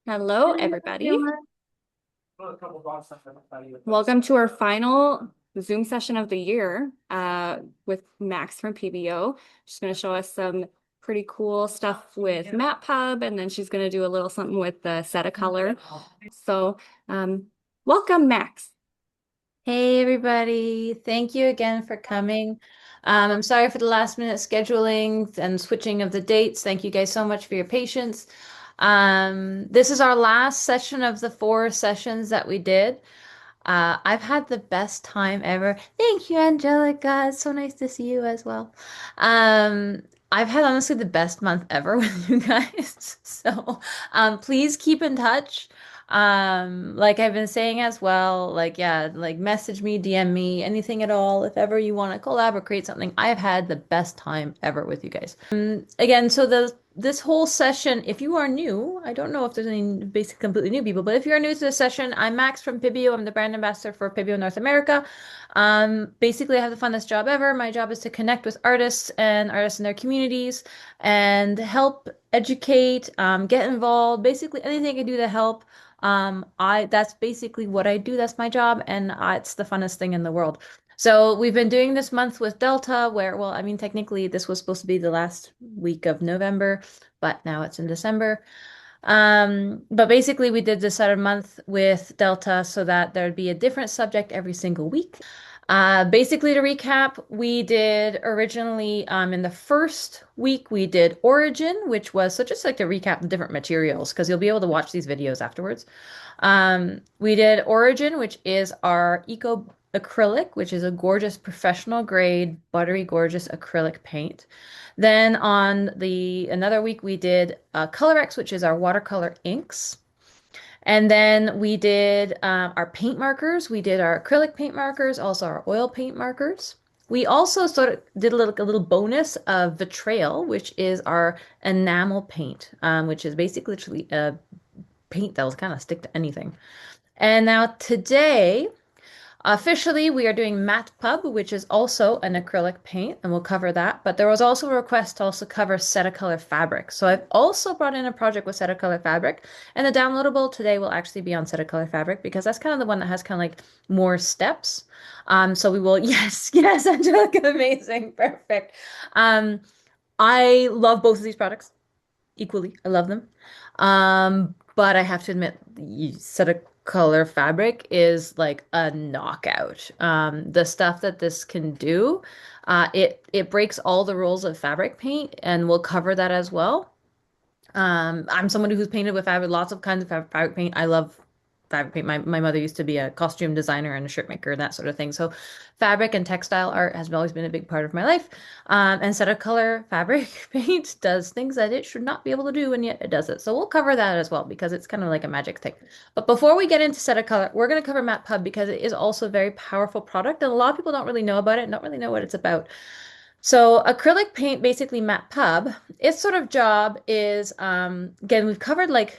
Hello, Hello, everybody. everyone. Welcome to our final Zoom session of the year with Max from Pebeo. She's going to show us some pretty cool stuff with MatPub, and then she's going to do a little something with the set of color. So, um, welcome, Max. Hey, everybody. Thank you again for coming. I'm sorry for the last minute scheduling and switching of the dates. Thank you guys so much for your patience. This is our last session of the four sessions that we did. I've had the best time ever. Thank you, Angelica. It's so nice to see you as well. I've had honestly the best month ever with you guys. So, please keep in touch. Like I've been saying as well, like, yeah, like message me, DM me, anything at all. If ever you want to collab or create something, I have had the best time ever with you guys. Again, so this whole session, if you are new, I don't know if there's any basic completely new people, but if you're new to the session, I'm Max from Pebeo. I'm the brand ambassador for Pebeo North America. Basically, I have the funnest job ever. My job is to connect with artists and artists in their communities and help educate, get involved, basically anything I can do to help. That's basically what I do. That's my job, and it's the funnest thing in the world. So we've been doing this month with Delta, where, well, I mean, technically this was supposed to be the last week of November, but now it's in December. But basically we did this other month with Delta so that there'd be a different subject every single week. Basically, to recap, we did originally in the first week we did Origin, which was so just like to recap the different materials because you'll be able to watch these videos afterwards. We did Origin, which is our eco acrylic, which is a gorgeous professional grade, buttery gorgeous acrylic paint. Then on the another week we did ColorX, which is our watercolor inks. And then we did our paint markers. We did our acrylic paint markers, also our oil paint markers. We also sort of did a little bonus of Vitrail, which is our enamel paint, which is basically literally a paint that will kind of stick to anything. And now today, officially, we are doing Matte Pub, which is also an acrylic paint, and we'll cover that. But there was also a request to also cover Color fabric. So I've also brought in a project with Color fabric, and the downloadable today will actually be on Color fabric because that's kind of the one that has kind of like more steps. So we will, yes, yes, Angelica, amazing, perfect. Um, I love both of these products equally. I love them. But I have to admit, set a color fabric is like a knockout. The stuff that this can do, it breaks all the rules of fabric paint, and we'll cover that as well. I'm someone who's painted with fabric, lots of kinds of fabric paint. I love fabric paint. My mother used to be a costume designer and a shirt maker and that sort of thing. So fabric and textile art has always been a big part of my life. And set of color fabric paint does things that it should not be able to do, and yet it does it. So we'll cover that as well because it's kind of like a magic thing. But before we get into set of color, we're going to cover Matte Pub because it is also a very powerful product, and a lot of people don't really know about it and don't really know what it's about. So acrylic paint, basically Matte Pub, its sort of job is, again, we've covered like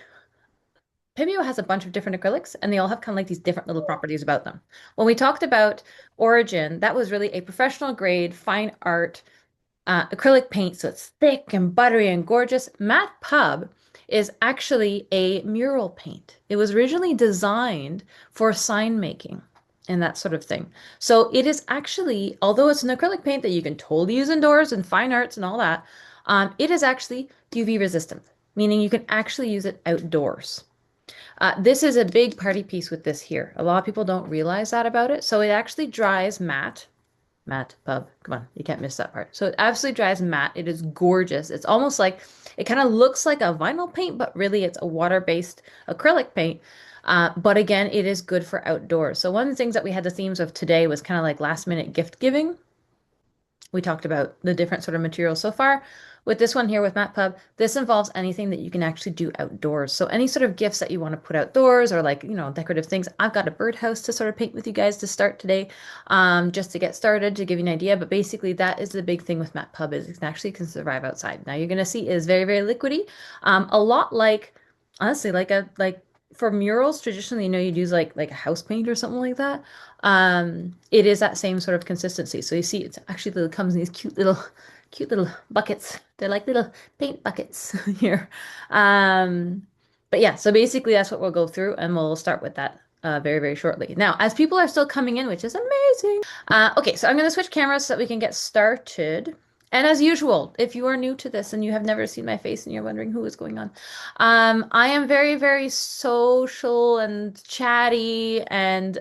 Pebeo has a bunch of different acrylics and they all have kind of like these different little properties about them. When we talked about Origin, that was really a professional grade fine art acrylic paint. So it's thick and buttery and gorgeous. Matte Pub is actually a mural paint. It was originally designed for sign making and that sort of thing. So it is actually, although it's an acrylic paint that you can totally use indoors and fine arts and all that, it is actually UV resistant, meaning you can actually use it outdoors. This is a big party piece with this here. A lot of people don't realize that about it. So it actually dries matte. Matte pub. Come on, you can't miss that part. So it absolutely dries matte. It is gorgeous. It's almost like it kind of looks like a vinyl paint, but really it's a water-based acrylic paint. But again, it is good for outdoors. So one of the things that we had the themes of today was kind of like last minute gift giving. We talked about the different sort of materials so far. With this one here with MatPub, this involves anything that you can actually do outdoors. So any sort of gifts that you want to put outdoors or like, decorative things. I've got a birdhouse to sort of paint with you guys to start today, just to get started, to give you an idea. But basically that is the big thing with MatPub is it actually can survive outside. Now you're going to see it is very, very liquidy. A lot like, honestly, like for murals, traditionally, you'd use like a house paint or something like that. It is that same sort of consistency. So you see, it's actually it comes in these cute little buckets. They're like little paint buckets here. Um, But yeah, so basically that's what we'll go through, and we'll start with that very, very shortly. Now, as people are still coming in, which is amazing. Okay, so I'm going to switch cameras so that we can get started. And as usual, if you are new to this and you have never seen my face and you're wondering who is going on, I am very, very social and chatty and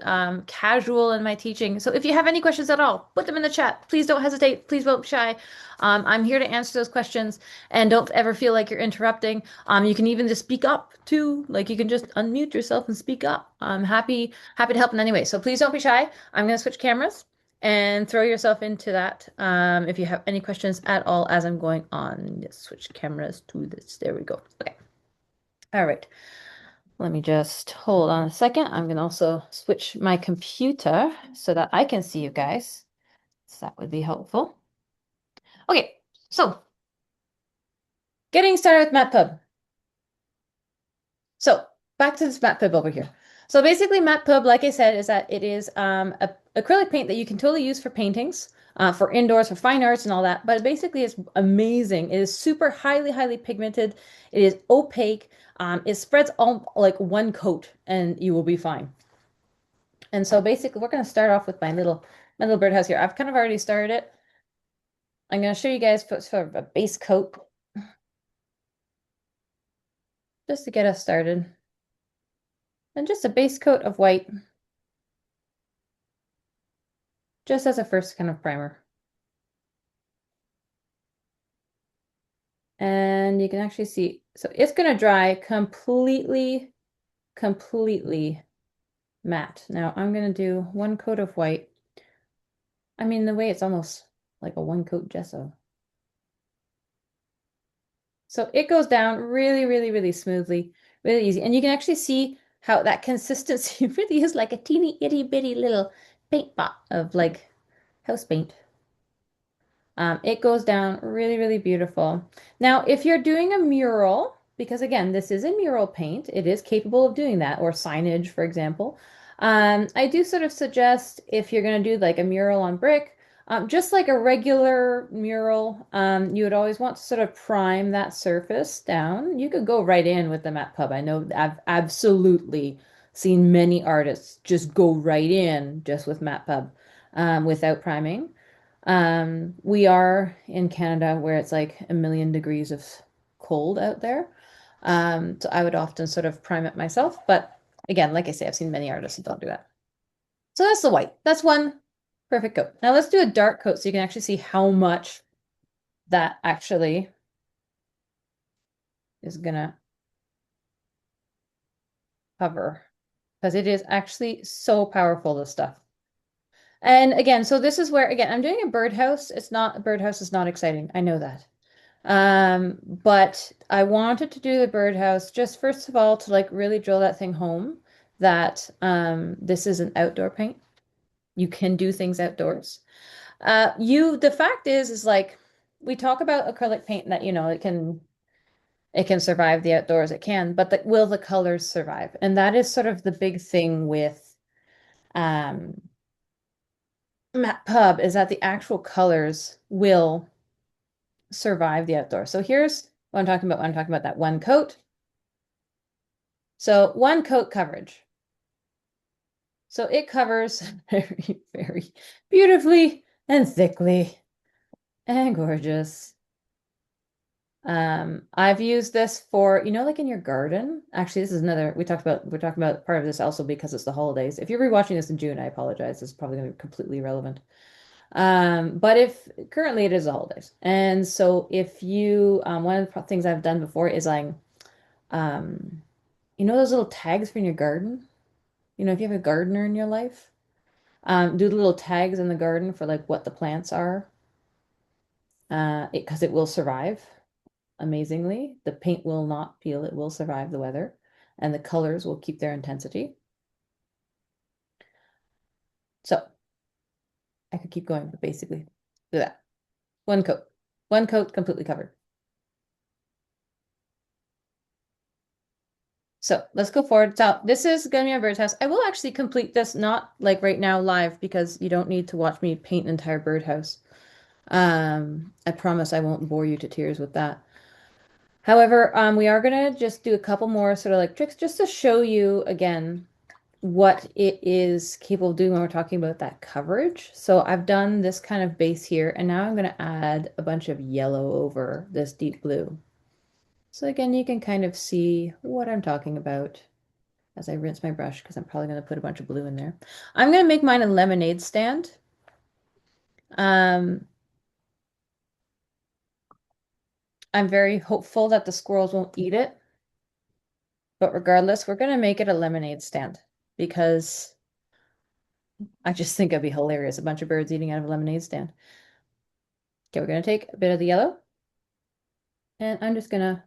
casual in my teaching. So if you have any questions at all, put them in the chat. Please don't hesitate. Please don't be shy. I'm here to answer those questions, and don't ever feel like you're interrupting. You can even just speak up too. Like you can just unmute yourself and speak up. I'm happy to help in any way. So please don't be shy. I'm going to switch cameras and throw yourself into that. If you have any questions at all as I'm going on, just switch cameras to this. There we go. Okay. All right. Let me just hold on a second. I'm going to also switch my computer so that I can see you guys. So that would be helpful. Okay. So getting started with MatPub. So back to this MatPub over here. So basically MatPub, like I said, is that it is a acrylic paint that you can totally use for paintings, for indoors, for fine arts and all that. But basically it's amazing. It is super highly, highly pigmented. It is opaque. It spreads all like one coat and you will be fine. And so basically we're going to start off with my little birdhouse here. I've kind of already started it. I'm going to show you guys for sort of a base coat just to get us started. And just a base coat of white, just as a first kind of primer. And you can actually see, so it's going to dry completely, completely matte. Now I'm going to do one coat of white. I mean, the way it's almost like a one coat gesso. So it goes down really, really, really smoothly, really easy. And you can actually see how that consistency really is like a teeny itty bitty little paint pot of like house paint. It goes down really, really beautiful. Now, if you're doing a mural, because again, this is a mural paint, it is capable of doing that, or signage, for example. I do sort of suggest if you're going to do like a mural on brick, just like a regular mural, you would always want to sort of prime that surface down. You could go right in with the matte pub. I know I've absolutely seen many artists just go right in just with matte pub, without priming. We are in Canada where it's like a million degrees of cold out there. So I would often sort of prime it myself. But again, like I say, I've seen many artists that don't do that. So that's the white. That's one perfect coat. Now let's do a dark coat so you can actually see how much that actually is gonna cover. Because it is actually so powerful, this stuff. And again, so this is where, again, I'm doing a birdhouse. A birdhouse is not exciting. I know that. But I wanted to do the birdhouse just first of all to like really drill that thing home that this is an outdoor paint. You can do things outdoors. The fact is like we talk about acrylic paint that it can survive the outdoors. It can, but will the colors survive? And that is sort of the big thing with um matte pub is that the actual colors will survive the outdoors. So here's what I'm talking about when I'm talking about that one coat. So one coat coverage. So it covers very, very beautifully and thickly and gorgeous. I've used this for, like in your garden. Actually, this is another, we're talking about part of this also because it's the holidays. If you're rewatching this in June, I apologize. This is probably going to be completely irrelevant. But if currently it is the holidays. And so if you, one of the things I've done before is um, those little tags for in your garden? If you have a gardener in your life, do the little tags in the garden for like what the plants are, because it will survive amazingly. The paint will not peel, it will survive the weather, and the colors will keep their intensity. So I could keep going, but basically do that. One coat. One coat completely covered. So let's go forward. So this is going to be my birdhouse. I will actually complete this, not like right now live, because you don't need to watch me paint an entire birdhouse. I promise I won't bore you to tears with that. However, we are gonna just do a couple more sort of like tricks just to show you again what it is capable of doing when we're talking about that coverage. So I've done this kind of base here, and now I'm going to add a bunch of yellow over this deep blue. So again, you can kind of see what I'm talking about as I rinse my brush, because I'm probably going to put a bunch of blue in there. I'm going to make mine a lemonade stand. Um, I'm very hopeful that the squirrels won't eat it, but regardless, we're going to make it a lemonade stand because I just think it'd be hilarious, a bunch of birds eating out of a lemonade stand. Okay, we're going to take a bit of the yellow. And I'm just gonna,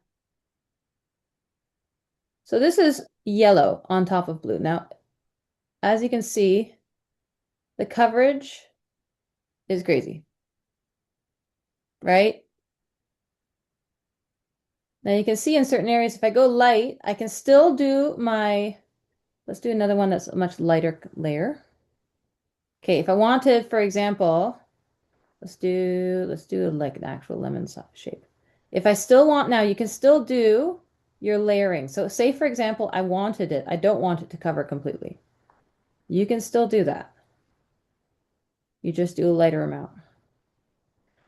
so this is yellow on top of blue. Now, as you can see, the coverage is crazy, right? Now you can see in certain areas, if I go light, I can still do my, let's do another one that's a much lighter layer. Okay, if I wanted, for example, let's do like an actual lemon shape. If I still want now, you can still do your layering. So say, for example, I wanted it. I don't want it to cover completely. You can still do that. You just do a lighter amount.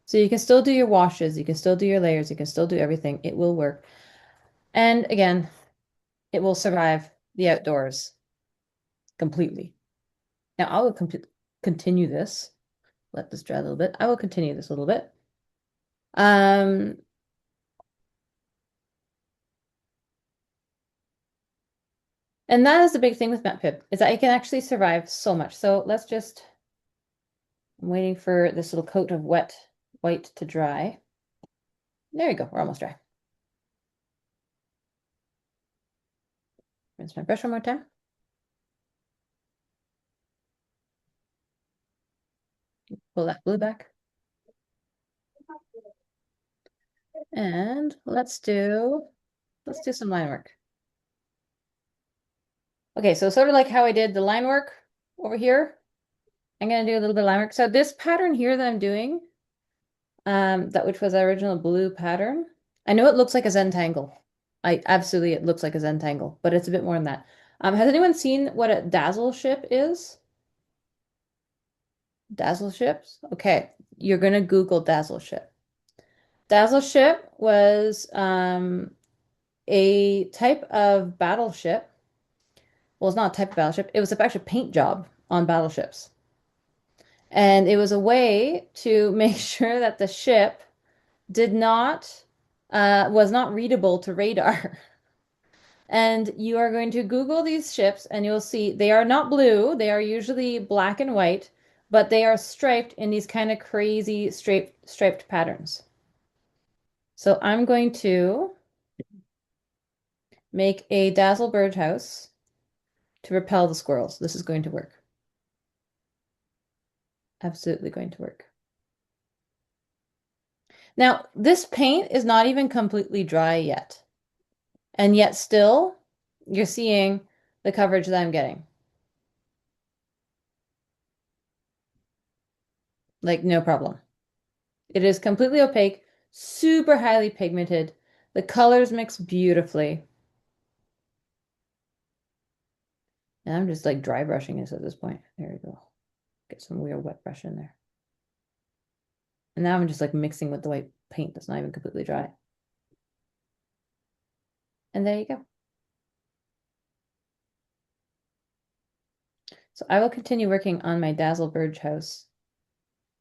So you can still do your washes, you can still do your layers, you can still do everything. It will work. And again, it will survive the outdoors completely. Now I will continue this. Let this dry a little bit. I will continue this a little bit. Um, and that is the big thing with Matte Pib, is that it can actually survive so much. So let's just, I'm waiting for this little coat of wet white to dry. There you go, we're almost dry. Rinse my brush one more time. Pull that blue back. And let's do some line work. Okay, so sort of like how I did the line work over here, I'm gonna do a little bit of line work. So this pattern here that I'm doing, that which was the original blue pattern, I know it looks like a Zentangle. It looks like a Zentangle, but it's a bit more than that. Has anyone seen what a dazzle ship is? Dazzle ships? Okay, you're gonna Google dazzle ship. Dazzle ship was a type of battleship. Well, it's not a type of battleship. It was actually a paint job on battleships. And it was a way to make sure that the ship did not, was not readable to radar. And you are going to Google these ships and you'll see they are not blue. They are usually black and white, but they are striped in these kind of crazy striped patterns. So I'm going to make a dazzle birdhouse to repel the squirrels. This is going to work. Absolutely going to work. Now, this paint is not even completely dry yet. And yet still, you're seeing the coverage that I'm getting. Like, no problem. It is completely opaque, super highly pigmented. The colors mix beautifully. And I'm just like dry brushing this at this point. There we go. Get some weird wet brush in there. And now I'm just like mixing with the white paint that's not even completely dry. And there you go. So I will continue working on my Dazzle Bird house.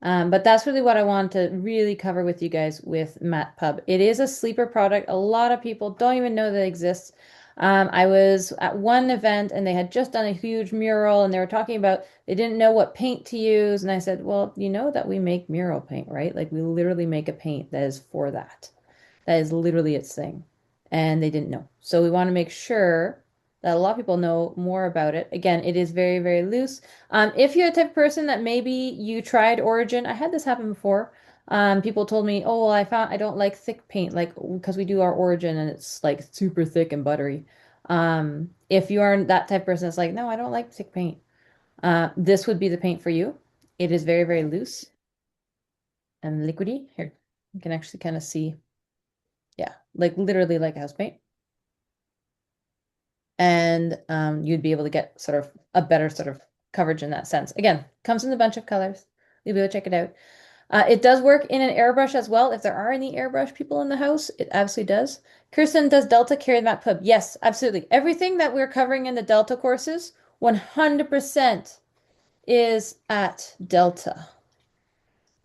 But that's really what I want to really cover with you guys with Matte Pub. It is a sleeper product. A lot of people don't even know that it exists. I was at one event and they had just done a huge mural and they were talking about they didn't know what paint to use. And I said, well, you know that we make mural paint, right? Like we literally make a paint that is for that. That is literally its thing. And they didn't know. So we want to make sure that a lot of people know more about it. Again, it is very, very loose. If you're the type of person that maybe you tried Origin, I had this happen before. People told me, oh, well, I don't like thick paint, like because we do our Origin and it's like super thick and buttery. If you are that type of person that's like, no, I don't like thick paint, this would be the paint for you. It is very, very loose and liquidy. Here, you can actually kind of see. Yeah, like literally like house paint. And you'd be able to get sort of a better sort of coverage in that sense. Again, comes in a bunch of colors. You'll be able to check it out. It does work in an airbrush as well. If there are any airbrush people in the house, it absolutely does. Kirsten, does Delta carry that pub? Yes, absolutely. Everything that we're covering in the Delta courses, 100% is at Delta.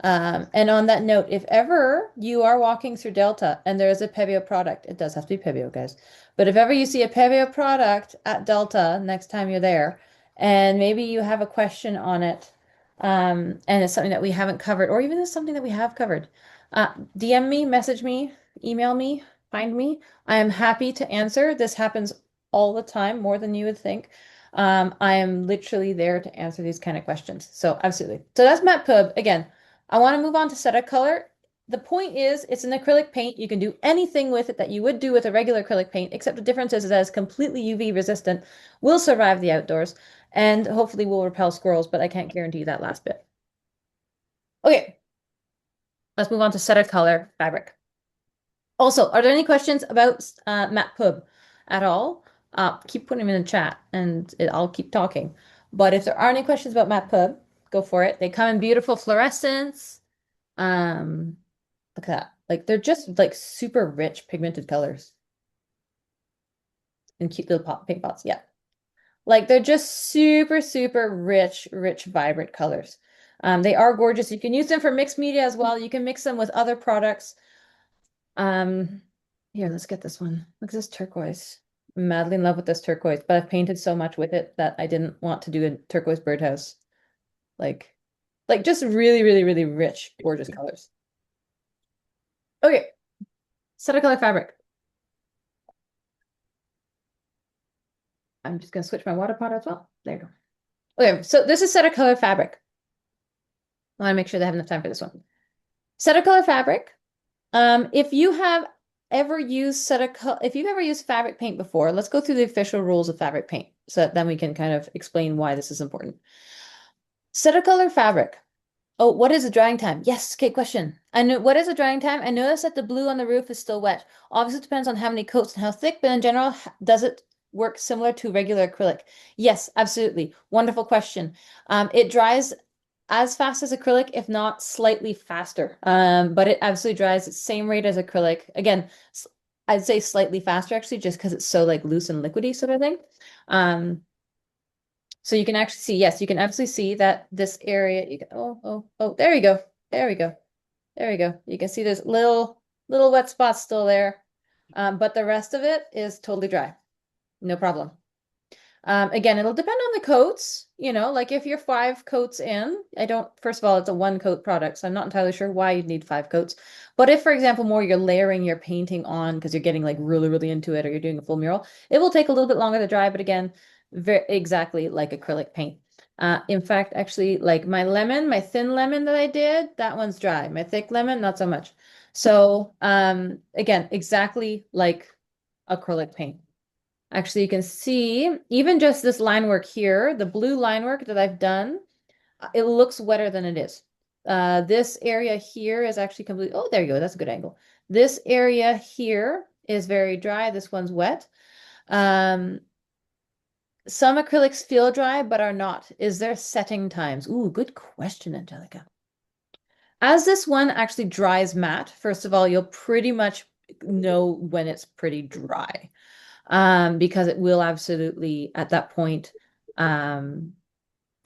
And on that note, if ever you are walking through Delta and there is a Pebeo product, it does have to be Pebeo, guys. But if ever you see a Pebeo product at Delta next time you're there, and maybe you have a question on it, and it's something that we haven't covered, or even it's something that we have covered, DM me, message me, email me, find me. I am happy to answer. This happens all the time, more than you would think. I am literally there to answer these kind of questions. So absolutely. So that's Matte Pub. Again, I want to move on to set of color. The point is, it's an acrylic paint. You can do anything with it that you would do with a regular acrylic paint, except the difference is that it's completely UV resistant, will survive the outdoors, and hopefully will repel squirrels, but I can't guarantee that last bit. Okay, let's move on to set of color fabric. Also, are there any questions about matte pub at all? Keep putting them in the chat and I'll keep talking. But if there are any questions about matte pub, go for it. They come in beautiful fluorescence. Um, Look at that. Like they're just like super rich pigmented colors and cute little pop paint pots. Yeah. Like they're just super, super rich, rich, vibrant colors. They are gorgeous. You can use them for mixed media as well. You can mix them with other products. Um, Here, let's get this one. Look at this turquoise. I'm madly in love with this turquoise, but I've painted so much with it that I didn't want to do a turquoise birdhouse. Like, like just really, really, really rich, gorgeous colors. Okay, set of color fabric. I'm just gonna switch my water pot as well. There you go. Okay, so this is set of color fabric. I want to make sure they have enough time for this one. Set of color fabric. If you have ever used if you've ever used fabric paint before, let's go through the official rules of fabric paint so that then we can kind of explain why this is important. Set of color fabric. Oh, what is the drying time? Yes, okay, question. I know what is the drying time? I noticed that the blue on the roof is still wet. Obviously, it depends on how many coats and how thick, but in general, does it work similar to regular acrylic? Yes, absolutely. Wonderful question. It dries as fast as acrylic, if not slightly faster. But it absolutely dries at the same rate as acrylic. Again, I'd say slightly faster actually, just because it's so like loose and liquidy sort of thing. Um, so you can actually see, yes, you can absolutely see that this area, you can, there you go. There we go. There we go. You can see there's little wet spots still there. But the rest of it is totally dry. No problem. Again, it'll depend on the coats, like if you're 5 coats in, first of all, it's a 1 coat product, so I'm not entirely sure why you'd need 5 coats. But if, for example, more you're layering your painting on because you're getting like really, really into it or you're doing a full mural, it will take a little bit longer to dry, but again, very exactly like acrylic paint. In fact, actually, like my thin lemon that I did, that one's dry. My thick lemon, not so much. So, again, exactly like acrylic paint. Actually, you can see even just this line work here, the blue line work that I've done, it looks wetter than it is. This area here is actually completely, oh, there you go. That's a good angle. This area here is very dry. This one's wet. Um, some acrylics feel dry, but are not. Is there setting times? Ooh, good question, Angelica. As this one actually dries matte, first of all, you'll pretty much know when it's pretty dry. Because it will absolutely at that point, um,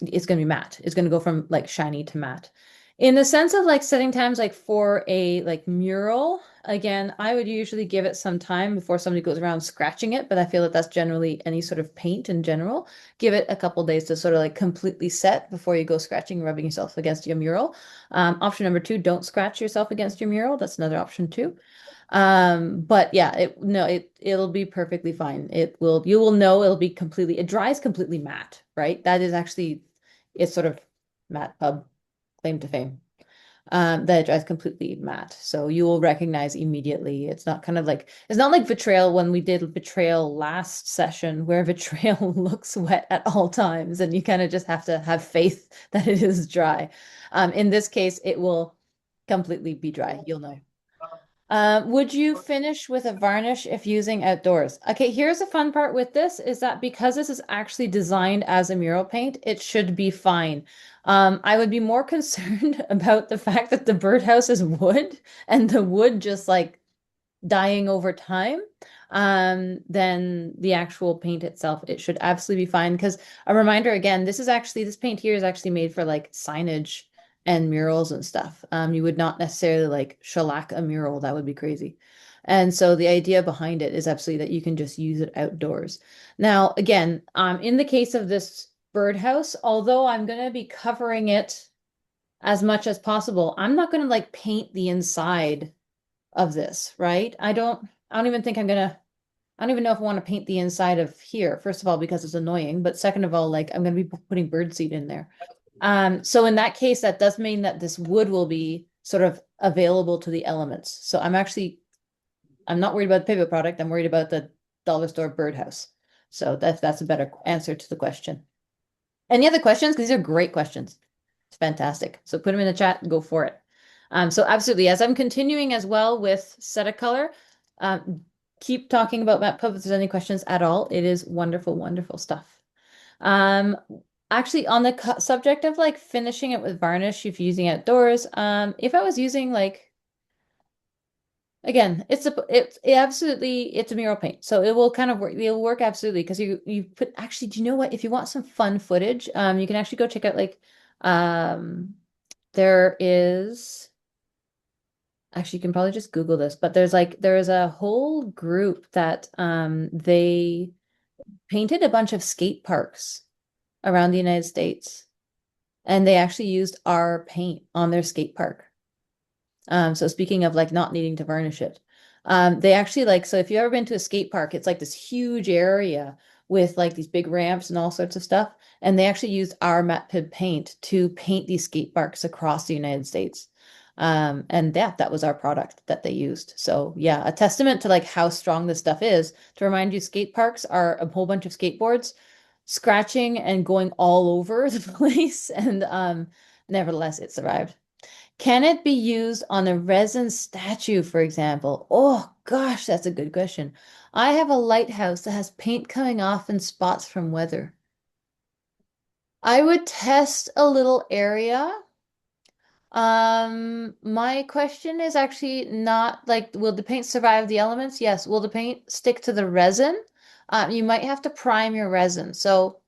it's going to be matte. It's going to go from like shiny to matte. In the sense of like setting times, like for a like mural, again, I would usually give it some time before somebody goes around scratching it, but I feel that that's generally any sort of paint in general. Give it a couple days to sort of like completely set before you go scratching, rubbing yourself against your mural. Option number 2, don't scratch yourself against your mural. That's another option too. But yeah, it'll be perfectly fine. You will know it'll be it dries completely matte, right? That is actually it's sort of matte pub claim to fame. That it dries completely matte. So you will recognize immediately. It's not like vitriol when we did vitriol last session where vitriol looks wet at all times and you kind of just have to have faith that it is dry. In this case, it will completely be dry. You'll know. Would you finish with a varnish if using outdoors? Okay, here's the fun part with this is that because this is actually designed as a mural paint, it should be fine. I would be more concerned about the fact that the birdhouse is wood and the wood just like dying over time than the actual paint itself. It should absolutely be fine because a reminder again, this paint here is actually made for like signage and murals and stuff. You would not necessarily like shellac a mural. That would be crazy. And so the idea behind it is absolutely that you can just use it outdoors. Now, again, in the case of this birdhouse, although I'm going to be covering it as much as possible, I'm not going to like paint the inside of this, right? I don't even think I don't even know if I want to paint the inside of here. First of all, because it's annoying, but second of all, like I'm going to be putting birdseed in there. So in that case, that does mean that this wood will be sort of available to the elements. So I'm not worried about the Pebeo product. I'm worried about the dollar store birdhouse. So that's a better answer to the question. Any other questions? Because these are great questions. It's fantastic. So put them in the chat and go for it. So absolutely, as I'm continuing as well with set a color, keep talking about MapPub if there's any questions at all. It is wonderful, wonderful stuff. Um, Actually, on the subject of like finishing it with varnish if using outdoors, if I was using like again, it absolutely it's a mural paint, so it will kind of work. It'll work absolutely because you put actually. Do you know what? If you want some fun footage, you can actually go check out like um, there is actually you can probably just Google this, but there is a whole group that they painted a bunch of skate parks around the United States, and they actually used our paint on their skate park. So speaking of like not needing to varnish it, they actually like, so if you've ever been to a skate park, it's like this huge area with like these big ramps and all sorts of stuff. And they actually used our matte pib paint to paint these skate parks across the United States. And that was our product that they used. So yeah, a testament to like how strong this stuff is. To remind you, skate parks are a whole bunch of skateboards scratching and going all over the place. And nevertheless, it survived. Can it be used on a resin statue, for example? Oh gosh, that's a good question. I have a lighthouse that has paint coming off in spots from weather. I would test a little area. My question is actually not like, will the paint survive the elements? Yes. Will the paint stick to the resin? You might have to prime your resin. So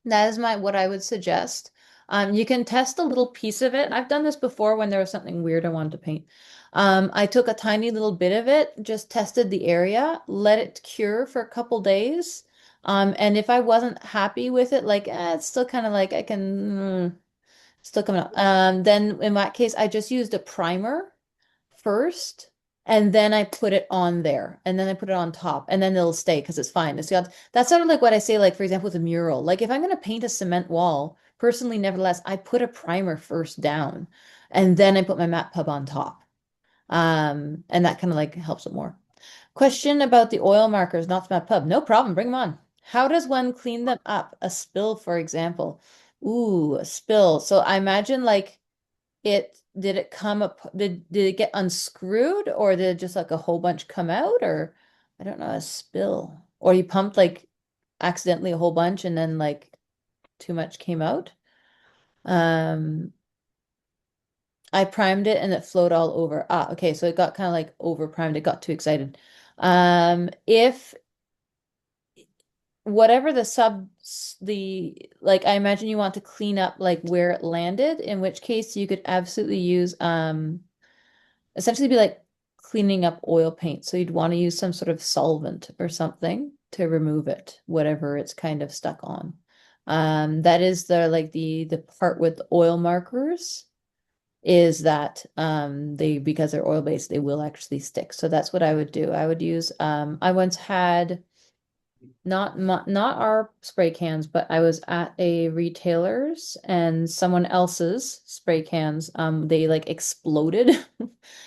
that is my what I would suggest. You can test a little piece of it. I've done this before when there was something weird I wanted to paint. I took a tiny little bit of it, just tested the area, let it cure for a couple days. And if I wasn't happy with it, like it's still kind of like I can still coming up. Then in that case, I just used a primer first, and then I put it on there, and then I put it on top, and then it'll stay because it's fine. That's sort of like what I say, like for example, with a mural. Like if I'm going to paint a cement wall, personally, nevertheless, I put a primer first down, and then I put my matte pub on top. And that kind of like helps it more. Question about the oil markers, not the matte pub. No problem, bring them on. How does one clean them up? A spill, for example. Ooh, a spill. So I imagine like it did it come up did it get unscrewed or did it just like a whole bunch come out or I don't know, a spill. Or you pumped like accidentally a whole bunch and then like too much came out. Um I primed it and it flowed all over. Ah, okay, so it got kind of like over primed. It got too excited. If whatever the like I imagine you want to clean up like where it landed, in which case you could absolutely use essentially be like cleaning up oil paint. So you'd want to use some sort of solvent or something to remove it, whatever it's kind of stuck on. That is the part with oil markers is that they because they're oil based, they will actually stick. So that's what I would do. I would use I once had not our spray cans, but I was at a retailer's and someone else's spray cans. They like exploded,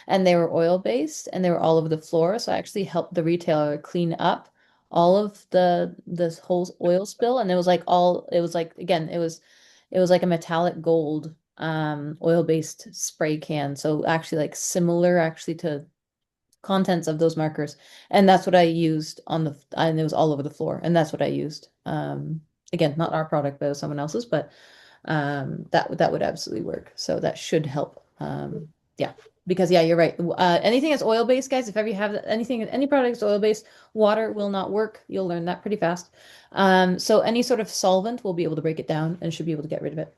and they were oil based, and they were all over the floor. So I actually helped the retailer clean up all of the this whole oil spill, and it was like all it was like again it was like a metallic gold oil based spray can. So actually like similar actually to contents of those markers. And that's what I used on the, and it was all over the floor. And that's what I used. Again, not our product, but it was someone else's, but that would absolutely work. So that should help. Yeah, because yeah, you're right. Anything that's oil-based, guys, if ever you have anything, any product that's oil-based, water will not work. You'll learn that pretty fast. So any sort of solvent will be able to break it down and should be able to get rid of it.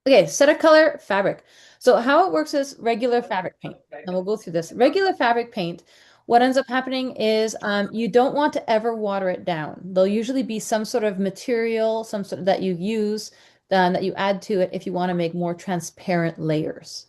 Okay, set a color fabric. So how it works is regular fabric paint. And we'll go through this. Regular fabric paint, what ends up happening is you don't want to ever water it down. There'll usually be some sort of material, some sort of, that you use, that you add to it if you want to make more transparent layers.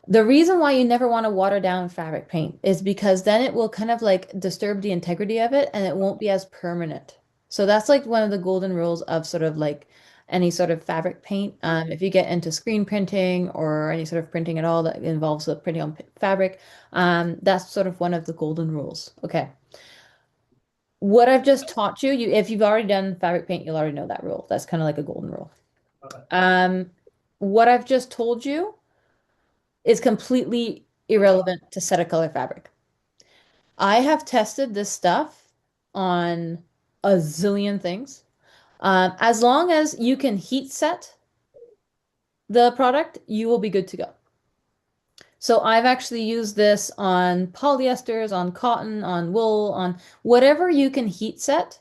The reason why you never want to water down fabric paint is because then it will kind of like disturb the integrity of it and it won't be as permanent. So that's like one of the golden rules of sort of like any sort of fabric paint. If you get into screen printing or any sort of printing at all that involves the printing on fabric, that's sort of one of the golden rules. Okay. What I've just taught you, if you've already done fabric paint, you'll already know that rule. That's kind of like a golden rule. Um, what I've just told you is completely irrelevant to set a color fabric. I have tested this stuff on a zillion things. As long as you can heat set the product, you will be good to go. So I've actually used this on polyesters, on cotton, on wool, on whatever you can heat set,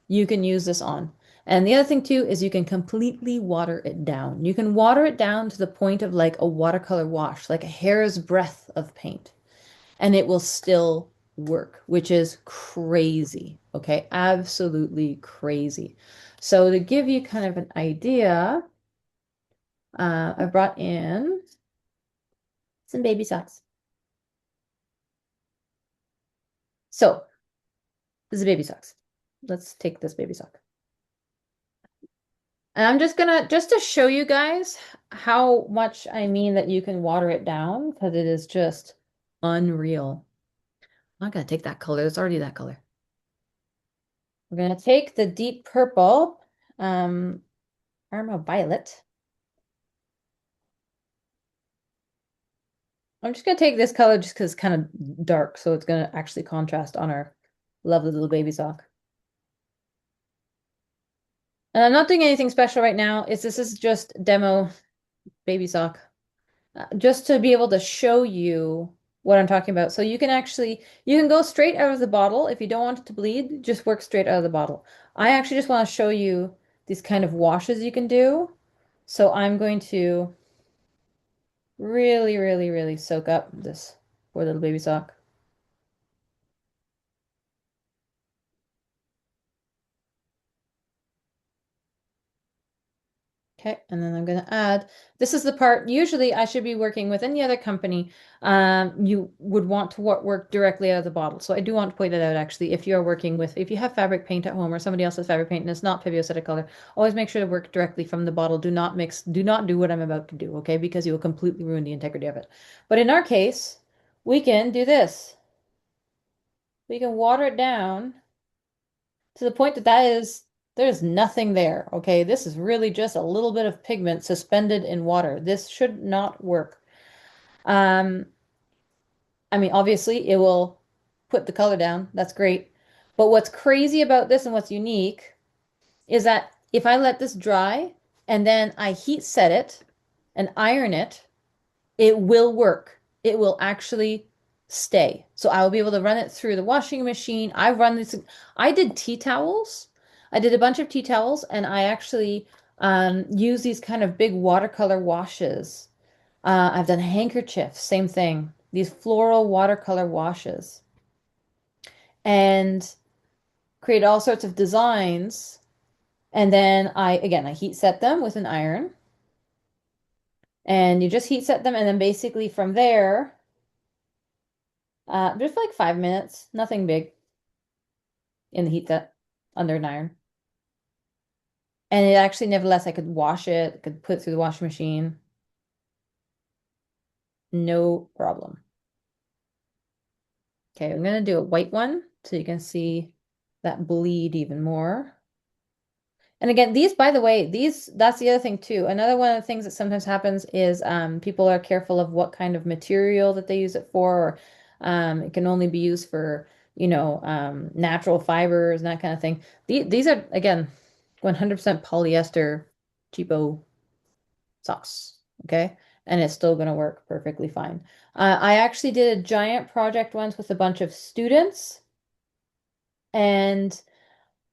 you can use this on. And the other thing too is you can completely water it down. You can water it down to the point of like a watercolor wash, like a hair's breadth of paint, and it will still work, which is crazy. Okay, absolutely crazy. So to give you kind of an idea, I brought in some baby socks. So this is baby socks. Let's take this baby sock. And I'm just gonna, just to show you guys how much I mean that you can water it down because it is just unreal. I'm not gonna take that color. It's already that color. We're gonna take the deep purple, Arma Violet. I'm just gonna take this color just because it's kind of dark, so it's gonna actually contrast on our lovely little baby sock. And I'm not doing anything special right now. This is just demo baby sock. Just to be able to show you what I'm talking about. So you can actually, you can go straight out of the bottle. If you don't want it to bleed, just work straight out of the bottle. I actually just want to show you these kind of washes you can do. So I'm going to really, really, really soak up this poor little baby sock. Okay, and then I'm going to add, this is the part, usually I should be working with any other company. You would want to work directly out of the bottle. So I do want to point that out actually, if you're working with, if you have fabric paint at home or somebody else has fabric paint and it's not Pebeo Set Color, always make sure to work directly from the bottle. Do not mix, do not do what I'm about to do, okay? Because you will completely ruin the integrity of it. But in our case, we can do this. We can water it down to the point that there's nothing there. Okay, this is really just a little bit of pigment suspended in water. This should not work. Um, I mean, obviously it will put the color down. That's great. But what's crazy about this and what's unique is that if I let this dry and then I heat set it and iron it, it will work. It will actually stay. So I will be able to run it through the washing machine. I've run this. I did tea towels. I did a bunch of tea towels and I actually use these kind of big watercolor washes. I've done handkerchiefs, same thing. These floral watercolor washes and create all sorts of designs. And then I heat set them with an iron and you just heat set them. And then basically from there, just like 5 minutes, nothing big in the heat set under an iron. And it actually, nevertheless, I could wash it, could put it through the washing machine. No problem. Okay, I'm going to do a white one so you can see that bleed even more. And again, these, by the way, these, that's the other thing too. Another one of the things that sometimes happens is people are careful of what kind of material that they use it for, or it can only be used for, natural fibers and that kind of thing. These are, again, 100% polyester cheapo socks, okay? And it's still going to work perfectly fine. I actually did a giant project once with a bunch of students, and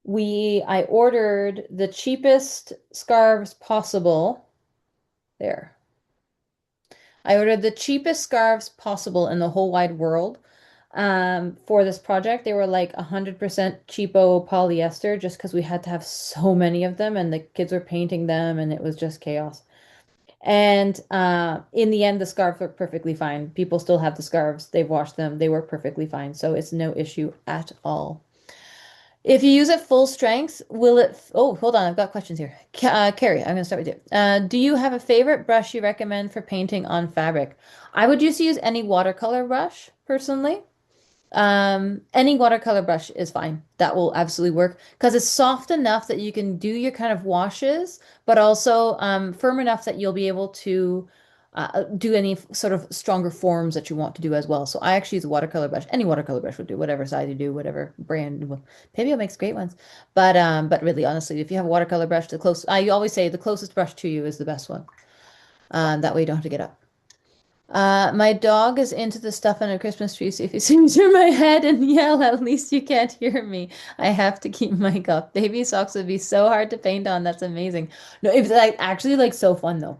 I ordered the cheapest scarves possible. There. I ordered the cheapest scarves possible in the whole wide world for this project. They were like 100% cheapo polyester just because we had to have so many of them and the kids were painting them and it was just chaos. And in the end, the scarves work perfectly fine. People still have the scarves. They've washed them. They work perfectly fine. So it's no issue at all. If you use it full strength, will it? Oh, hold on. I've got questions here. Carrie, I'm going to start with you. Do you have a favorite brush you recommend for painting on fabric? I would just use any watercolor brush personally. Any watercolor brush is fine. That will absolutely work because it's soft enough that you can do your kind of washes, but also firm enough that you'll be able to do any sort of stronger forms that you want to do as well. So I actually use a watercolor brush. Any watercolor brush would do, whatever size you do, whatever brand. Well, Pebeo makes great ones, but really, honestly, if you have a watercolor brush, I always say the closest brush to you is the best one. That way you don't have to get up. My dog is into the stuff on a Christmas tree, so if he sings through my head and yell, at least you can't hear me. I have to keep Mike up. Baby socks would be so hard to paint on. That's amazing. No, it's like actually like so fun though.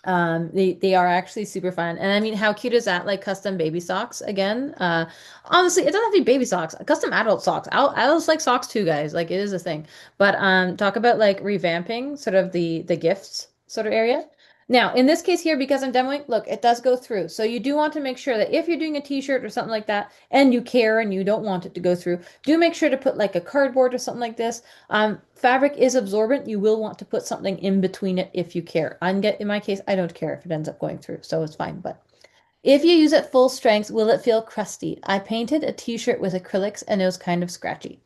They are actually super fun. And I mean, how cute is that? Like custom baby socks again. Honestly, it doesn't have to be baby socks. Custom adult socks. Adults like socks too, guys. Like it is a thing. But talk about like revamping sort of the gifts sort of area. Now, in this case here, because I'm demoing, look, it does go through. So you do want to make sure that if you're doing a t-shirt or something like that, and you care and you don't want it to go through, do make sure to put like a cardboard or something like this. Fabric is absorbent. You will want to put something in between it if you care. In my case, I don't care if it ends up going through, so it's fine. But if you use it full strength, will it feel crusty? I painted a t-shirt with acrylics and it was kind of scratchy.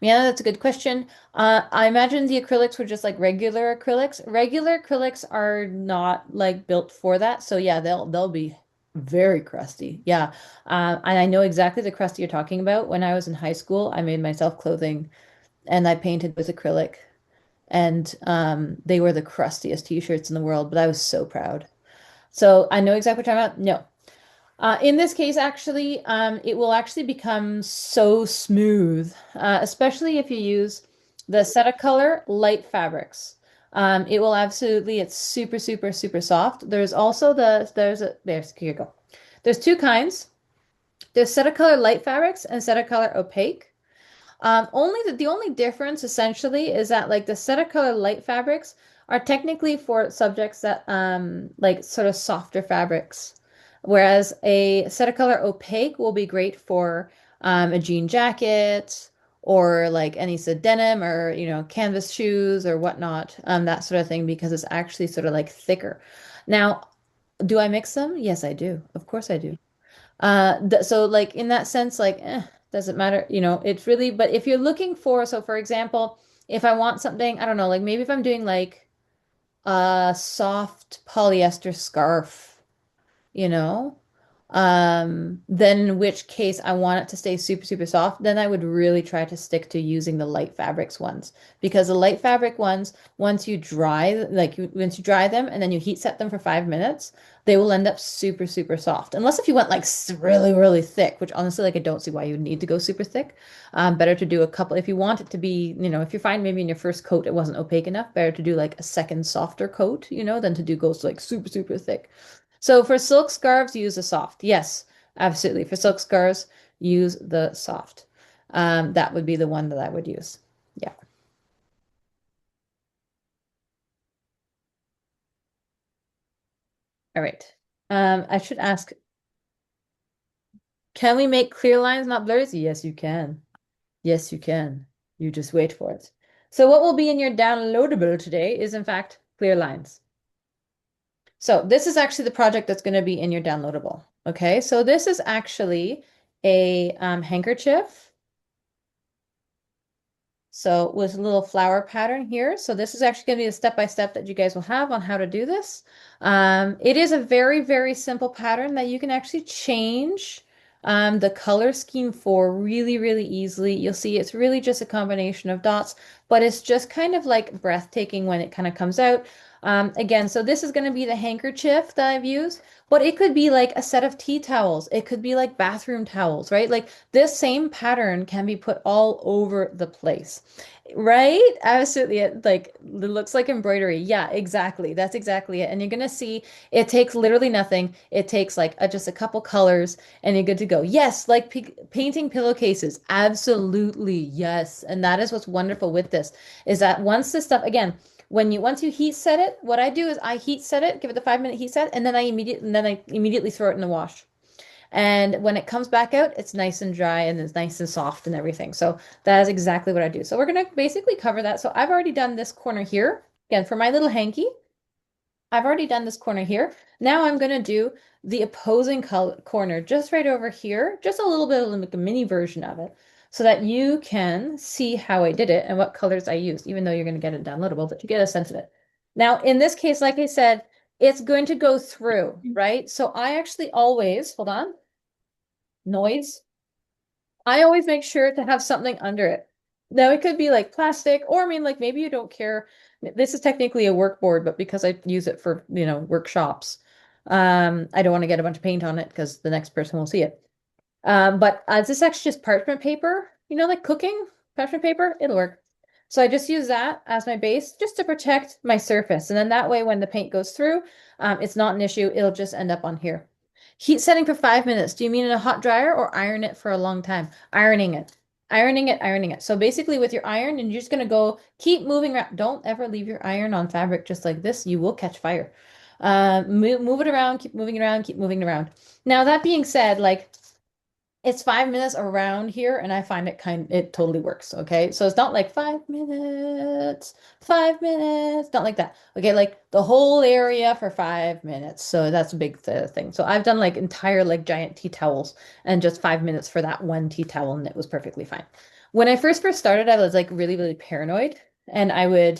Yeah, that's a good question. I imagine the acrylics were just like regular acrylics. Regular acrylics are not like built for that. So yeah, they'll be very crusty. Yeah. And I know exactly the crust you're talking about. When I was in high school, I made myself clothing and I painted with acrylic and they were the crustiest t-shirts in the world, but I was so proud. So I know exactly what you're talking about. No. In this case, actually, it will actually become so smooth, especially if you use the Color light fabrics. It will absolutely, it's super, super, super soft. There's also here you go. There's two kinds. There's Color light fabrics and Color opaque. Only the only difference essentially is that like the Color light fabrics are technically for subjects that like sort of softer fabrics, whereas a Color opaque will be great for a jean jacket or like any said denim or canvas shoes or whatnot, that sort of thing because it's actually sort of like thicker. Now, do I mix them? Yes, I do. Of course I do. Th so like in that sense, like, doesn't matter, it's really, but if you're looking for, so for example, if I want something, I don't know, like maybe if I'm doing like a soft polyester scarf, you know, then in which case I want it to stay super, super soft, then I would really try to stick to using the light fabrics ones because the light fabric ones, once you dry them and then you heat set them for 5 minutes, they will end up super, super soft. Unless if you went like really, really thick, which honestly, like I don't see why you would need to go super thick. Better to do a couple, if you want it to be, if you find maybe in your first coat it wasn't opaque enough, better to do like a second softer coat, than to do goes like super, super thick. So for silk scarves, use the soft. Yes, absolutely. For silk scarves, use the soft. That would be the one that I would use. Yeah. All right. I should ask, can we make clear lines, not blurs? Yes, you can. Yes, you can. You just wait for it. So what will be in your downloadable today is in fact clear lines. So this is actually the project that's going to be in your downloadable. Okay, so this is actually a handkerchief So with a little flower pattern here. So this is actually going to be a step-by-step that you guys will have on how to do this. It is a very, very simple pattern that you can actually change the color scheme for really, really easily. You'll see it's really just a combination of dots, but it's just kind of like breathtaking when it kind of comes out. Again, so this is going to be the handkerchief that I've used, but it could be like a set of tea towels. It could be like bathroom towels, right? Like this same pattern can be put all over the place. Right? Absolutely. It looks like embroidery. Yeah, exactly. That's exactly it. And you're gonna see it takes literally nothing. It takes like just a couple colors and you're good to go. Yes, like p painting pillowcases. Absolutely. Yes. And that is what's wonderful with this is that once this stuff again, once you heat set it, what I do is I heat set it, give it the 5 minute heat set, and then I immediately throw it in the wash. And when it comes back out, it's nice and dry and it's nice and soft and everything. So that is exactly what I do. So we're going to basically cover that. So I've already done this corner here. Again, for my little hanky, I've already done this corner here. Now I'm going to do the opposing color corner just right over here, just a little bit of like a mini version of it so that you can see how I did it and what colors I used, even though you're going to get it downloadable, but you get a sense of it. Now, in this case, like I said, it's going to go through, right? So I actually always, hold on, noise. I always make sure to have something under it. Now it could be like plastic, or I mean, like maybe you don't care. This is technically a work board, but because I use it for, workshops, I don't want to get a bunch of paint on it because the next person will see it. But this is actually just parchment paper, like cooking parchment paper, it'll work. So I just use that as my base just to protect my surface. And then that way, when the paint goes through, it's not an issue. It'll just end up on here. Heat setting for 5 minutes. Do you mean in a hot dryer or iron it for a long time? Ironing it. Ironing it, ironing it. So basically with your iron, and you're just gonna go keep moving around. Don't ever leave your iron on fabric just like this. You will catch fire. Move it around, keep moving it around, keep moving it around. Now that being said, like it's 5 minutes around here, and I find it totally works. Okay. So it's not like 5 minutes, 5 minutes, not like that. Okay. Like the whole area for 5 minutes. So that's a big thing. So I've done like entire, like giant tea towels and just 5 minutes for that one tea towel, and it was perfectly fine. When I first started, I was like really, really paranoid, and I would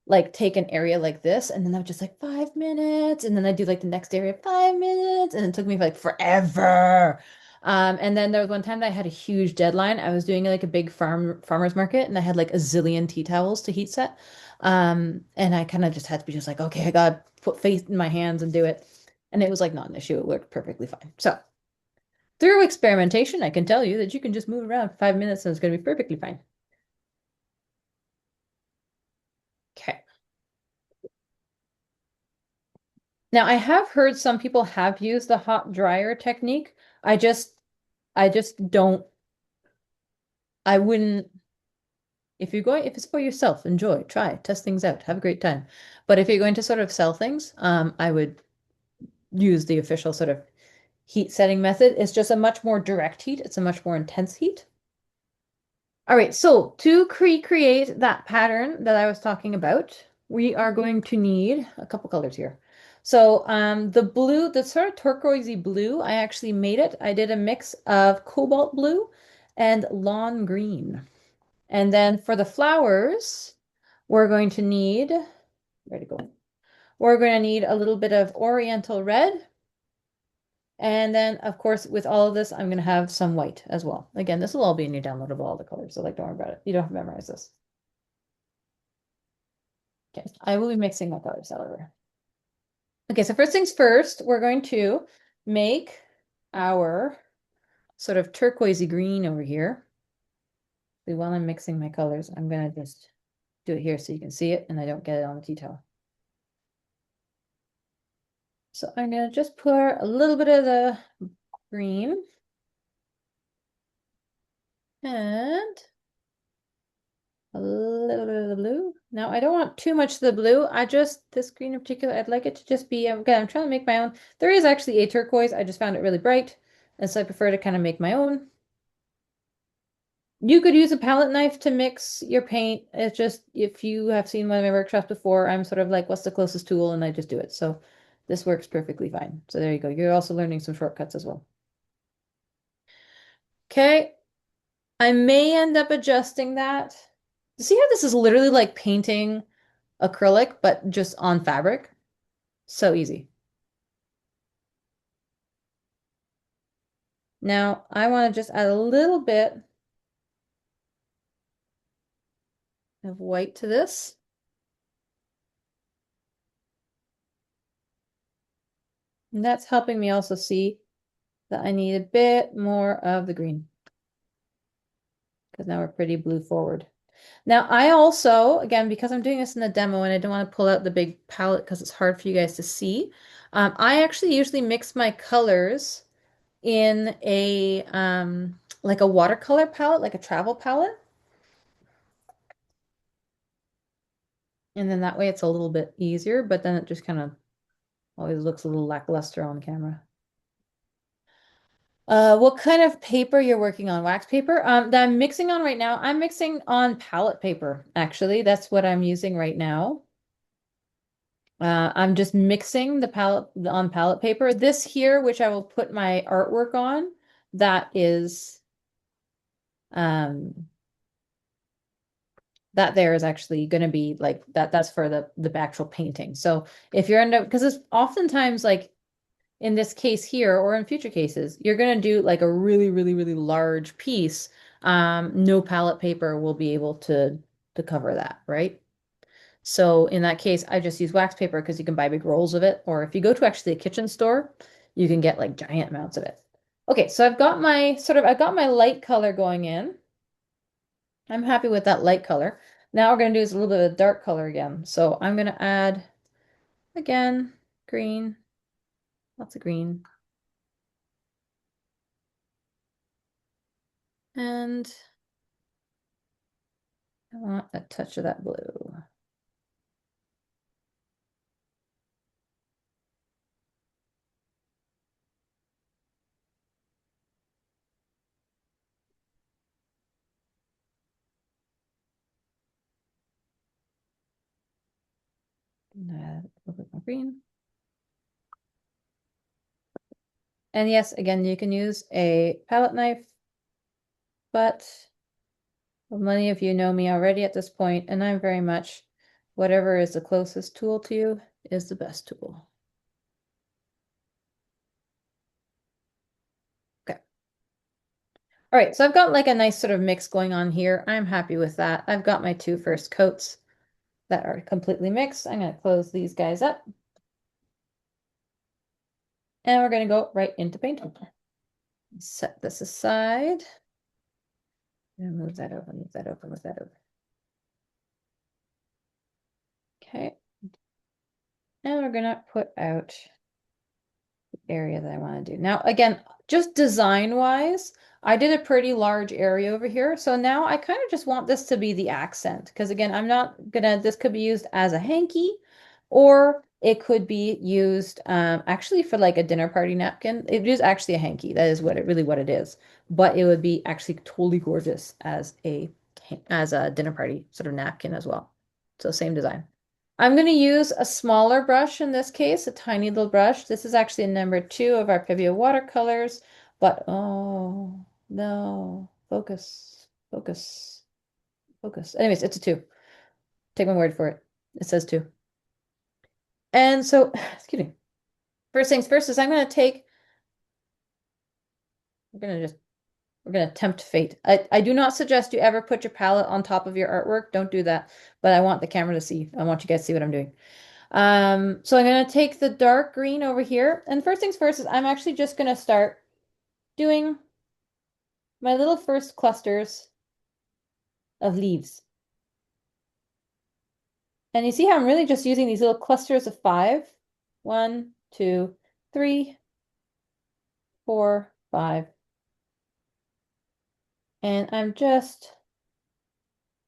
like take an area like this, and then I would just like 5 minutes, and then I'd do like the next area 5 minutes, and it took me like forever. And then there was one time that I had a huge deadline. I was doing like a big farmer's market and I had like a zillion tea towels to heat set. And I kind of just had to be just like, okay, I gotta put faith in my hands and do it. And it was like not an issue. It worked perfectly fine. So through experimentation, I can tell you that you can just move around 5 minutes and it's gonna be perfectly fine. Okay. Now I have heard some people have used the hot dryer technique. I just I just don't I wouldn't. If it's for yourself, enjoy, try, test things out, have a great time. But if you're going to sort of sell things, I would use the official sort of heat setting method. It's just a much more direct heat. It's a much more intense heat. All right, so to create that pattern that I was talking about, we are going to need a couple colors here. So the blue, the sort of turquoisey blue, I actually made it. I did a mix of cobalt blue and lawn green. And then for the flowers, we're going to need, where to go? We're going to need a little bit of Oriental red. And then, of course, with all of this, I'm going to have some white as well. Again, this will all be in your downloadable, all the colors. So like, don't worry about it. You don't have to memorize this. Okay, I will be mixing my colors, however. Okay, so first things first, we're going to make our sort of turquoisey green over here. So while I'm mixing my colors, I'm going to just do it here so you can see it and I don't get it on the tea towel. So I'm going to just pour a little bit of the green and a little bit of the blue. Now I don't want too much of the blue. This green in particular, I'd like it to just be, again, I'm trying to make my own. There is actually a turquoise. I just found it really bright. And so I prefer to kind of make my own. You could use a palette knife to mix your paint. It's just, if you have seen one of my workshops before, I'm sort of like, what's the closest tool? And I just do it. So this works perfectly fine. So there you go. You're also learning some shortcuts as well. Okay. I may end up adjusting that. See how this is literally like painting acrylic, but just on fabric? So easy. Now I want to just add a little bit of white to this. And that's helping me also see that I need a bit more of the green because now we're pretty blue forward. Now I also, again, because I'm doing this in the demo and I don't want to pull out the big palette because it's hard for you guys to see, I actually usually mix my colors in a like a watercolor palette, like a travel palette. And then that way it's a little bit easier, but then it just kind of always looks a little lackluster on camera. What kind of paper you're working on? Wax paper? That I'm mixing on right now. I'm mixing on palette paper, actually. That's what I'm using right now. I'm just mixing the palette on palette paper. This here, which I will put my artwork on, that is um that there is actually going to be like that that's for the actual painting. So if you're end up because it's oftentimes like in this case here or in future cases, you're going to do like a really, really, really large piece. No palette paper will be able to cover that, right? So in that case, I just use wax paper because you can buy big rolls of it. Or if you go to actually a kitchen store, you can get like giant amounts of it. Okay, so I've got my light color going in. I'm happy with that light color. Now we're going to do is a little bit of dark color again. So I'm going to add, again, green, lots of green. And I want a touch of that blue. And add a little bit more green. And yes, again, you can use a palette knife, but many of you know me already at this point, and I'm very much whatever is the closest tool to you is the best tool. Okay. All right, so I've got like a nice sort of mix going on here. I'm happy with that. I've got my two first coats that are completely mixed. I'm going to close these guys up. And we're going to go right into painting. Set this aside. And move that over, move that over, move that over. Okay. And we're going to put out area that I want to do. Now, again, just design wise, I did a pretty large area over here. So now I kind of just want this to be the accent because again, I'm not gonna, this could be used as a hanky or it could be used actually for like a dinner party napkin. It is actually a hanky. That is what it really what it is. But it would be actually totally gorgeous as a dinner party sort of napkin as well. So same design. I'm going to use a smaller brush in this case, a tiny little brush. This is actually number 2 of our Pebeo watercolors, but oh no, focus, focus, focus. Anyways, it's a 2. Take my word for it. It says 2. And so, excuse me. First things first is we're going to just, we're going to tempt fate. I do not suggest you ever put your palette on top of your artwork. Don't do that. But I want the camera to see. I want you guys to see what I'm doing. So I'm going to take the dark green over here. And first things first is I'm actually just going to start doing my little first clusters of leaves. And you see how I'm really just using these little clusters of 5. 1, 2, 3, 4, 5. And I'm just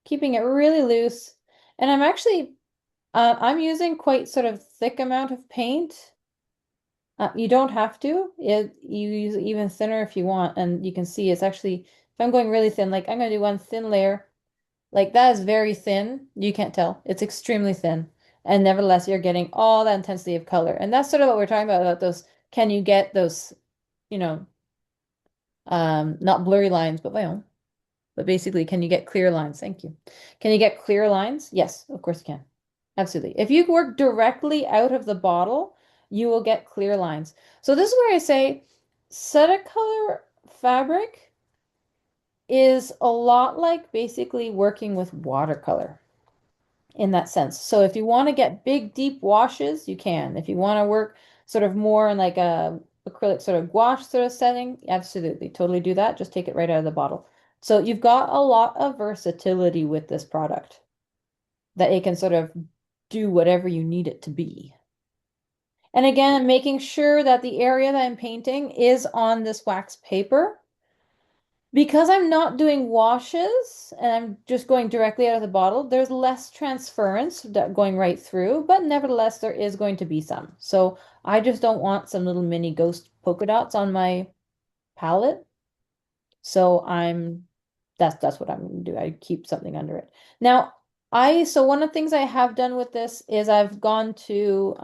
keeping it really loose. And I'm actually, I'm using quite sort of thick amount of paint. You don't have to. You use even thinner if you want. And you can see it's actually, if I'm going really thin, like I'm going to do one thin layer. Like that is very thin. You can't tell. It's extremely thin. And nevertheless, you're getting all that intensity of color. And that's sort of what we're talking about those, can you get those, you know, not blurry lines, but well. But basically, can you get clear lines? Thank you. Can you get clear lines? Yes, of course you can. Absolutely. If you work directly out of the bottle, you will get clear lines. So this is where I say color fabric is a lot like basically working with watercolor in that sense. So if you want to get big, deep washes, you can. If you want to work sort of more in like a acrylic sort of gouache sort of setting, absolutely, totally do that. Just take it right out of the bottle. So you've got a lot of versatility with this product that it can sort of do whatever you need it to be. And again, making sure that the area that I'm painting is on this wax paper. Because I'm not doing washes and I'm just going directly out of the bottle, there's less transference going right through, but nevertheless, there is going to be some. So I just don't want some little mini ghost polka dots on my palette. So that's what I'm going to do. I keep something under it. Now, so one of the things I have done with this is I've gone to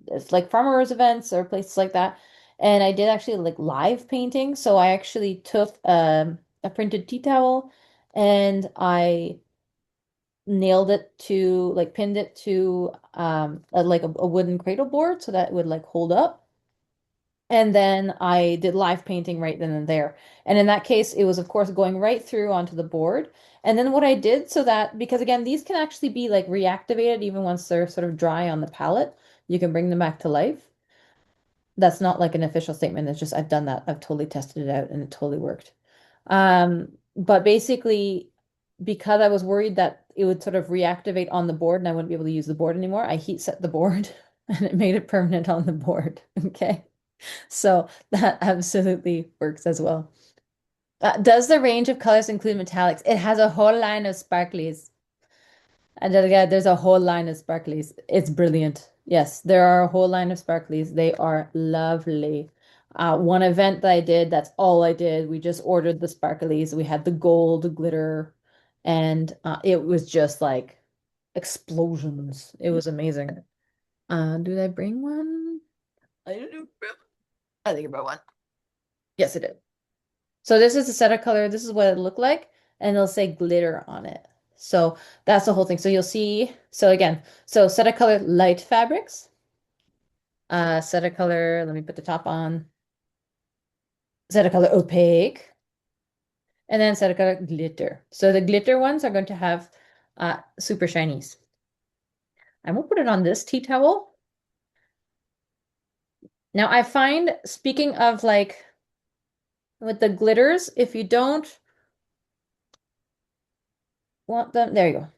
it's like farmers events or places like that, and I did actually like live painting. So I actually took a printed tea towel and I nailed it to like pinned it to like a wooden cradle board so that it would like hold up. And then I did live painting right then and there. And in that case, it was, of course, going right through onto the board. And then what I did so that, because again, these can actually be like reactivated even once they're sort of dry on the palette, you can bring them back to life. That's not like an official statement. It's just I've done that. I've totally tested it out and it totally worked. But basically, because I was worried that it would sort of reactivate on the board and I wouldn't be able to use the board anymore, I heat set the board and it made it permanent on the board. Okay. So that absolutely works as well. Does the range of colors include metallics? It has a whole line of sparklies. And then again, there's a whole line of sparklies. It's brilliant. Yes, there are a whole line of sparklies. They are lovely. One event that I did, that's all I did. We just ordered the sparklies. We had the gold glitter, and it was just like explosions. It was amazing. Did I bring one? I didn't. I think I brought one. Yes, I did. So this is the set of color. This is what it looked like, and it'll say glitter on it. So that's the whole thing. So you'll see. So again, so set of color light fabrics. Set of color. Let me put the top on. Set of color opaque, and then set of color glitter. So the glitter ones are going to have super shinies. I'm gonna put it on this tea towel. Now I find, speaking of like with the glitters, if you don't want them, there you go.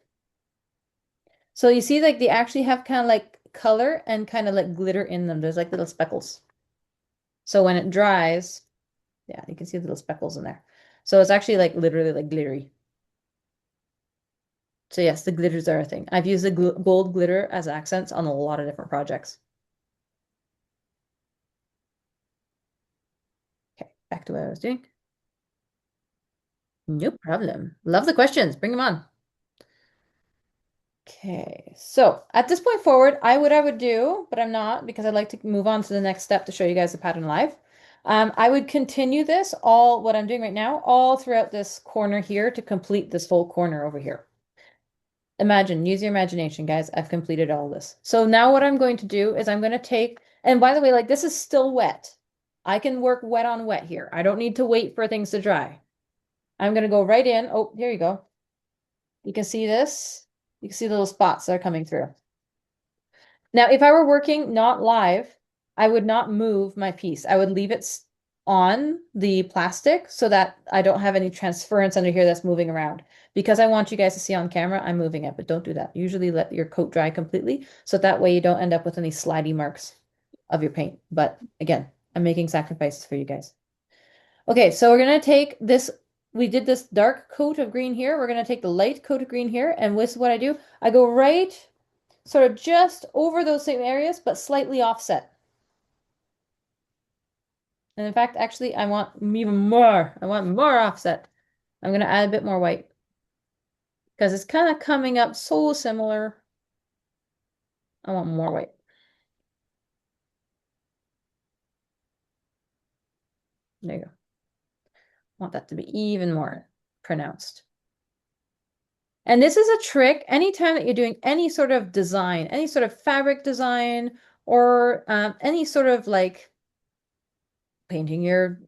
So you see, like they actually have kind of like color and kind of like glitter in them. There's like little speckles. So when it dries, yeah, you can see little speckles in there. So it's actually like literally like glittery. So yes, the glitters are a thing. I've used the gl gold glitter as accents on a lot of different projects. Okay, back to what I was doing. No problem. Love the questions. Bring them on. Okay, so at this point forward, what I would do, but I'm not because I'd like to move on to the next step to show you guys the pattern live. I would continue this all what I'm doing right now, all throughout this corner here to complete this whole corner over here. Imagine, use your imagination, guys. I've completed all this. So now what I'm going to do is I'm going to take, and by the way, like this is still wet. I can work wet on wet here. I don't need to wait for things to dry. I'm going to go right in. Oh, here you go. You can see this. You can see the little spots that are coming through. Now, if I were working not live, I would not move my piece. I would leave it on the plastic so that I don't have any transference under here that's moving around. Because I want you guys to see on camera, I'm moving it, but don't do that. Usually let your coat dry completely so that way you don't end up with any slidey marks of your paint. But again, I'm making sacrifices for you guys. Okay, so we're gonna take this. We did this dark coat of green here. We're gonna take the light coat of green here, and this is what I do. I go right sort of just over those same areas, but slightly offset. And in fact, actually, I want even more. I want more offset. I'm going to add a bit more white because it's kind of coming up so similar. I want more white. There you go. I want that to be even more. pronounced. And this is a trick anytime that you're doing any sort of design, any sort of fabric design, or any sort of like painting your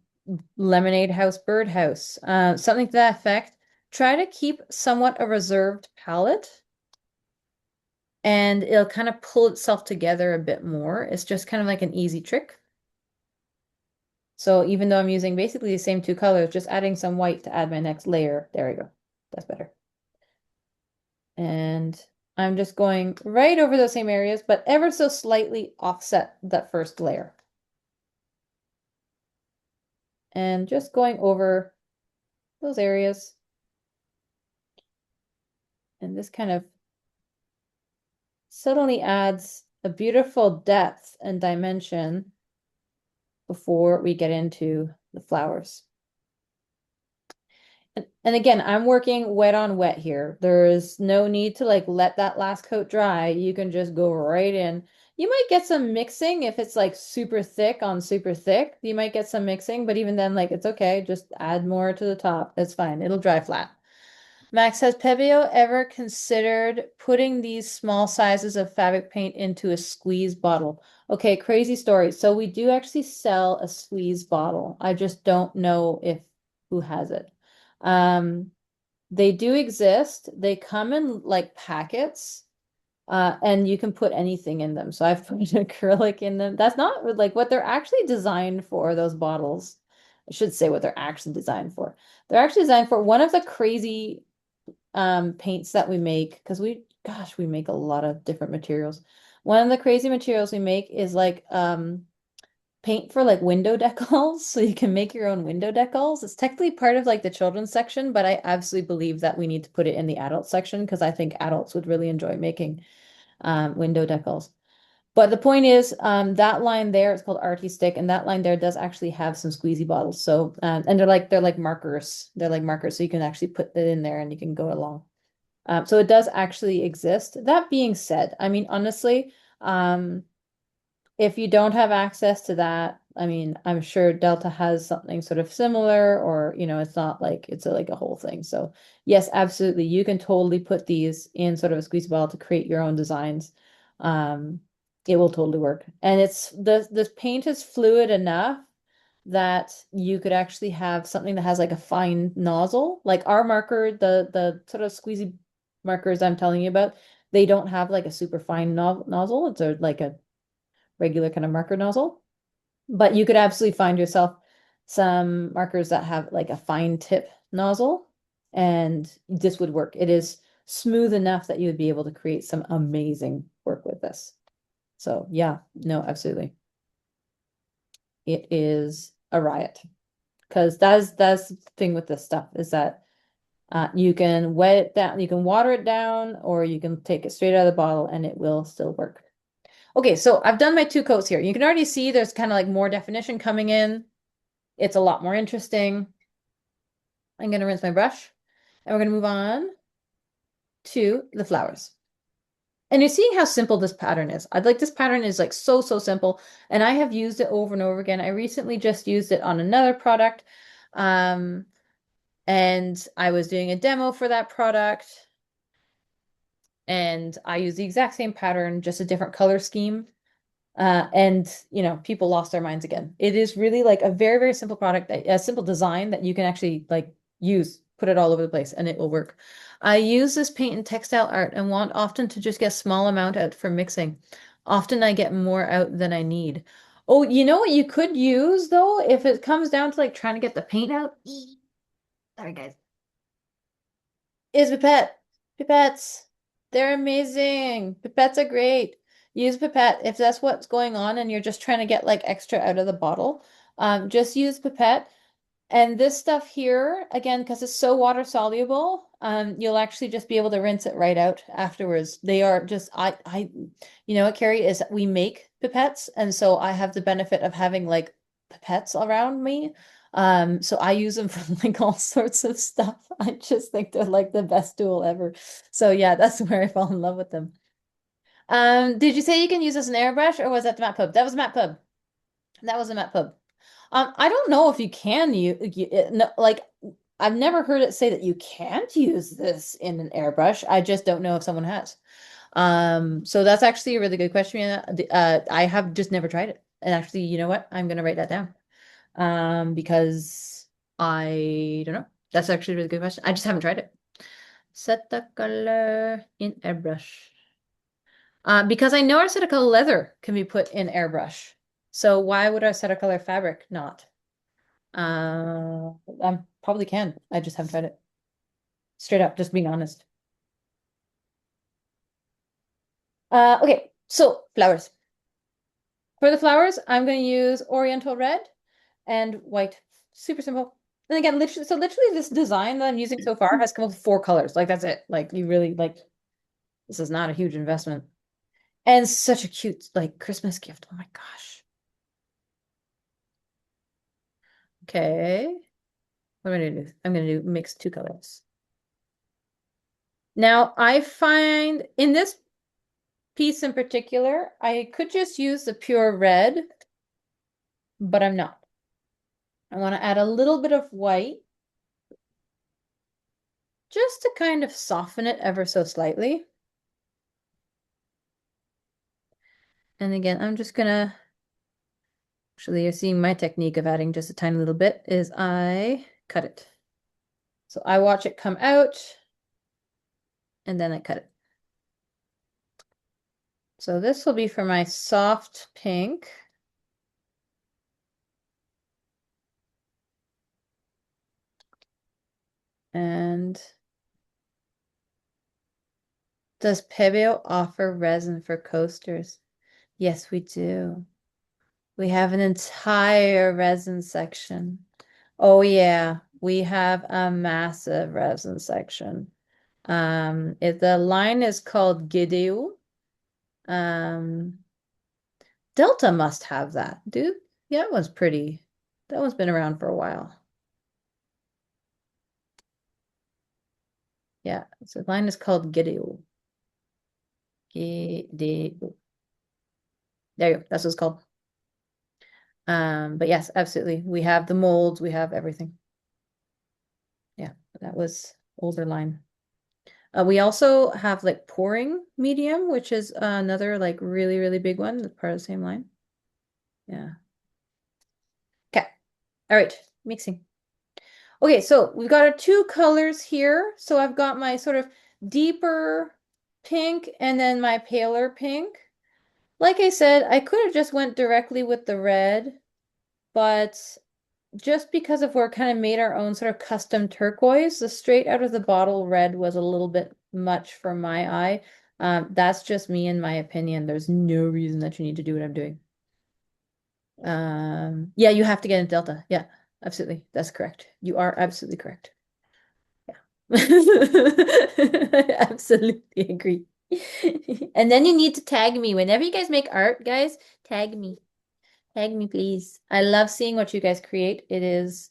lemonade house, birdhouse, something to that effect. Try to keep somewhat a reserved palette and it'll kind of pull itself together a bit more. It's just kind of like an easy trick. So even though I'm using basically the same two colors, just adding some white to add my next layer. There we go. That's better. And I'm just going right over those same areas, but ever so slightly offset that first layer. And just going over those areas. And this kind of suddenly adds a beautiful depth and dimension before we get into the flowers. And again, I'm working wet on wet here. There's no need to like let that last coat dry. You can just go right in. You might get some mixing if it's like super thick on super thick. You might get some mixing, but even then, like it's okay. Just add more to the top. That's fine. It'll dry flat. Max, has Pebeo ever considered putting these small sizes of fabric paint into a squeeze bottle? Okay, crazy story. So we do actually sell a squeeze bottle. I just don't know if who has it. Um, they do exist. They come in like packets, and you can put anything in them. So I've put acrylic in them. That's not like what they're actually designed for, those bottles. I should say what they're actually designed for. They're actually designed for one of the crazy paints that we make, because we make a lot of different materials. One of the crazy materials we make is like paint for like window decals. So you can make your own window decals. It's technically part of like the children's section, but I absolutely believe that we need to put it in the adult section because I think adults would really enjoy making window decals. But the point is, that line there, it's called Arty Stick, and that line there does actually have some squeezy bottles. So, and they're like markers. They're like markers, so you can actually put it in there and you can go along. So it does actually exist. That being said, I mean, honestly, if you don't have access to that, I mean, I'm sure Delta has something sort of similar, or it's not like it's like a whole thing. So yes, absolutely, you can totally put these in sort of a squeeze bottle to create your own designs. Um, it will totally work, and it's the paint is fluid enough that you could actually have something that has like a fine nozzle, like our marker, the sort of squeezy markers I'm telling you about. They don't have like a super fine no nozzle. It's like a regular kind of marker nozzle. But you could absolutely find yourself some markers that have like a fine tip nozzle, and this would work. It is smooth enough that you would be able to create some amazing work with this. So yeah, no, absolutely. It is a riot because that's the thing with this stuff is that you can wet it down, you can water it down, or you can take it straight out of the bottle and it will still work. Okay, so I've done my two coats here. You can already see there's kind of like more definition coming in. It's a lot more interesting. I'm going to rinse my brush and we're going to move on to the flowers. And you're seeing how simple this pattern is. I'd like this pattern is like so, so simple. And I have used it over and over again. I recently just used it on another product. Um, and I was doing a demo for that product. And I used the exact same pattern, just a different color scheme. And people lost their minds again. It is really like a very, very simple product, a simple design that you can actually like use, put it all over the place, and it will work. I use this paint in textile art and want often to just get a small amount out for mixing. Often I get more out than I need. Oh, you know what you could use though, if it comes down to like trying to get the paint out? Sorry, guys. Is pipette. Pipettes. They're amazing. Pipettes are great. Use pipette if that's what's going on and you're just trying to get like extra out of the bottle. Just use pipette. And this stuff here, again, because it's so water soluble, you'll actually just be able to rinse it right out afterwards. They are just, you know what, Carrie, is we make pipettes, and so I have the benefit of having like pipettes around me. So I use them for like all sorts of stuff. I just think they're like the best tool ever. So yeah, that's where I fall in love with them. Did you say you can use this as an airbrush, or was that the Matte Pub? That was a Matte Pub. That was a Matte Pub. I don't know if you can no, like I've never heard it say that you can't use this in an airbrush. I just don't know if someone has. So that's actually a really good question. I have just never tried it. And actually, you know what? I'm gonna write that down. Because I don't know. That's actually a really good question. I just haven't tried it. Set the color in airbrush. Because I know our set of color leather can be put in airbrush. So why would our set of color fabric not? I probably can. I just haven't tried it. Straight up, just being honest. Okay, so flowers. For the flowers, I'm going to use Oriental red and white. Super simple. And again, literally this design that I'm using so far has come up with 4 colors. Like that's it. Like you really like this is not a huge investment. And such a cute like Christmas gift. Oh my gosh. Okay. What am I gonna do? I'm gonna do mix 2 colors. Now I find in this piece in particular, I could just use the pure red, but I'm not. I want to add a little bit of white just to kind of soften it ever so slightly. And again, I'm just gonna, actually, you're seeing my technique of adding just a tiny little bit is I cut it. So I watch it come out and then I cut it. So this will be for my soft pink. And does Pebeo offer resin for coasters? Yes, we do. We have an entire resin section. Oh yeah, we have a massive resin section. The line is called Gideu. Um, Delta must have that, dude. Yeah, that one's pretty. That one's been around for a while. Yeah, so the line is called Gideu. Gideu. There you go. That's what it's called. But yes, absolutely. We have the molds, we have everything. Yeah, that was older line. We also have like pouring medium, which is another like really, really big one. That's part of the same line. Yeah. Okay. All right. Mixing. Okay, so we've got our 2 colors here. So I've got my sort of deeper pink and then my paler pink. Like I said, I could have just went directly with the red, but just because of we're kind of made our own sort of custom turquoise, the straight out of the bottle red was a little bit much for my eye. That's just me in my opinion. There's no reason that you need to do what I'm doing. Yeah, you have to get in Delta. Yeah, absolutely. That's correct. You are absolutely correct. Yeah. I absolutely agree. And then you need to tag me. Whenever you guys make art, guys, tag me. Tag me, please. I love seeing what you guys create. It is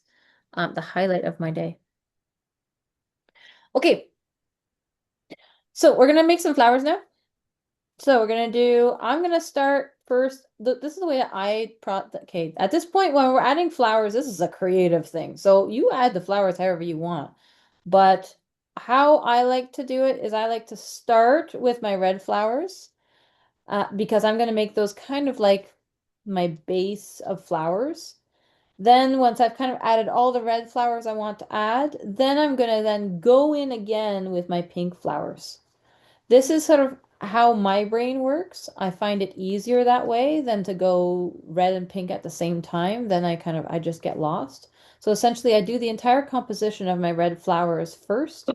the highlight of my day. Okay, so we're gonna make some flowers now. So I'm gonna start first. This is the way that okay, at this point when we're adding flowers, this is a creative thing. So you add the flowers however you want. But how I like to do it is I like to start with my red flowers because I'm gonna make those kind of like my base of flowers. Then once I've kind of added all the red flowers I want to add, then I'm gonna then go in again with my pink flowers. This is sort of how my brain works. I find it easier that way than to go red and pink at the same time. Then I just get lost. So essentially I do the entire composition of my red flowers first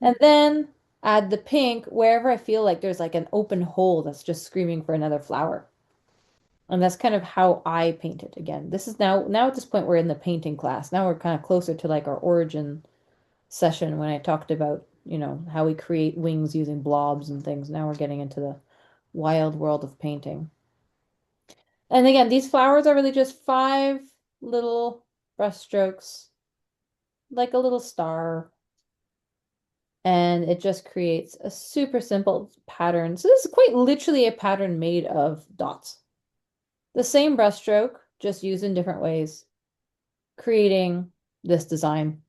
and then add the pink wherever I feel like there's like an open hole that's just screaming for another flower. And that's kind of how I paint it again. This is now at this point we're in the painting class. Now we're kind of closer to like our origin session when I talked about, how we create wings using blobs and things. Now we're getting into the wild world of painting. And again, these flowers are really just 5 little brush strokes, like a little star. And it just creates a super simple pattern. So this is quite literally a pattern made of dots. The same brushstroke, just used in different ways, creating this design.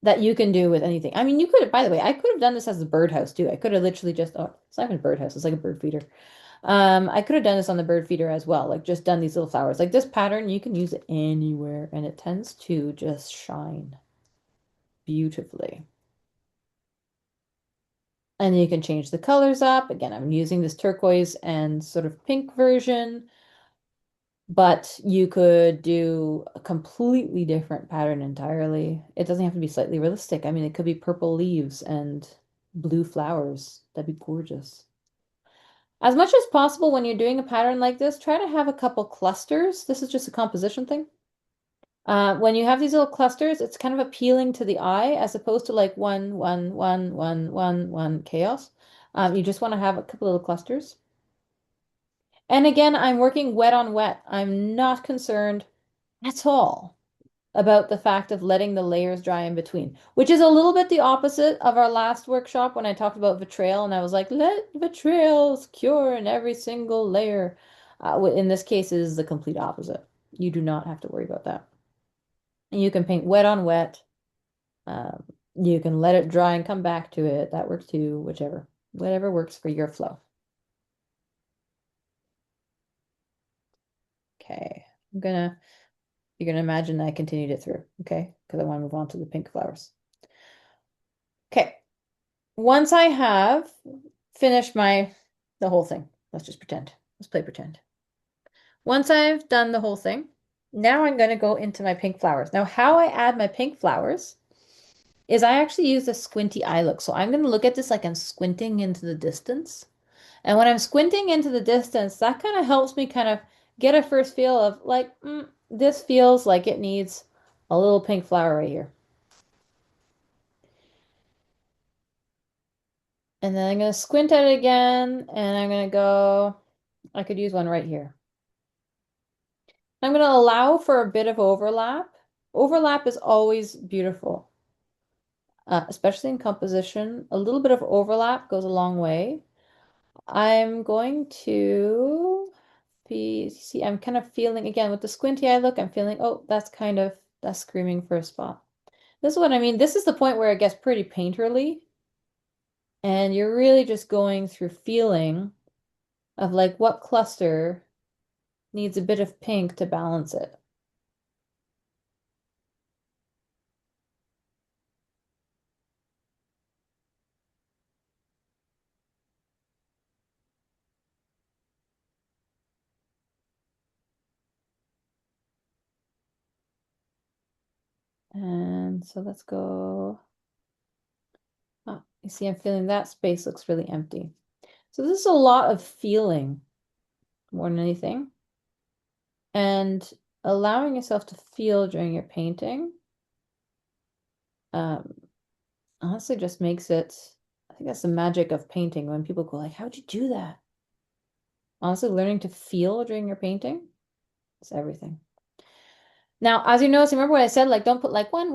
that you can do with anything. I mean, you could have, by the way, I could have done this as a birdhouse too. I could have literally just, oh, it's not even a birdhouse, it's like a bird feeder. I could have done this on the bird feeder as well, like just done these little flowers. Like this pattern, you can use it anywhere and it tends to just shine beautifully. And you can change the colors up. Again, I'm using this turquoise and sort of pink version, but you could do a completely different pattern entirely. It doesn't have to be slightly realistic. I mean, it could be purple leaves and blue flowers. That'd be gorgeous. As much as possible, when you're doing a pattern like this, try to have a couple clusters. This is just a composition thing. When you have these little clusters, it's kind of appealing to the eye as opposed to like one chaos. You just want to have a couple little clusters. And again, I'm working wet on wet. I'm not concerned at all about the fact of letting the layers dry in between, which is a little bit the opposite of our last workshop when I talked about vitrail and I was like, let vitrails cure in every single layer. In this case, it is the complete opposite. You do not have to worry about that. And you can paint wet on wet. Um, you can let it dry and come back to it. That works too, whichever. Whatever works for your flow. Okay. You're gonna imagine I continued it through, okay? Because I want to move on to the pink flowers. Okay. Once I have finished the whole thing, let's just pretend. Let's play pretend. Once I've done the whole thing, now I'm going to go into my pink flowers. Now, how I add my pink flowers is I actually use a squinty eye look. So I'm going to look at this like I'm squinting into the distance. And when I'm squinting into the distance, that kind of helps me kind of get a first feel of like, this feels like it needs a little pink flower right here. And then I'm going to squint at it again, and I'm going to go, I could use one right here. I'm going to allow for a bit of overlap. Overlap is always beautiful, especially in composition. A little bit of overlap goes a long way. I'm going to see, I'm kind of feeling, again, with the squinty eye look, I'm feeling, oh, that's screaming for a spot. This is what I mean. This is the point where it gets pretty painterly, and you're really just going through feeling of like what cluster needs a bit of pink to balance it. And so let's go. Oh, you see, I'm feeling that space looks really empty. So this is a lot of feeling more than anything. And allowing yourself to feel during your painting, um, honestly just makes it, I think that's the magic of painting when people go like, how'd you do that? Honestly, learning to feel during your painting is everything. Now, as you notice, remember what I said, like don't put like one.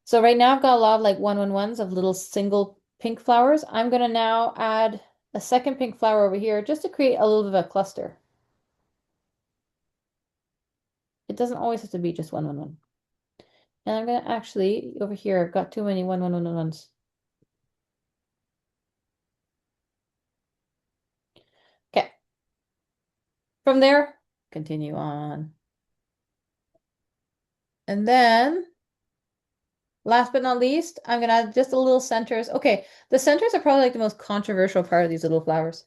So right now I've got a lot of like ones of little single pink flowers. I'm gonna now add a second pink flower over here just to create a little bit of a cluster. It doesn't always have to be just one. And I'm gonna actually, over here, I've got too many ones. Okay. From there, continue on. And then last but not least, I'm gonna add just a little centers. Okay, the centers are probably like the most controversial part of these little flowers.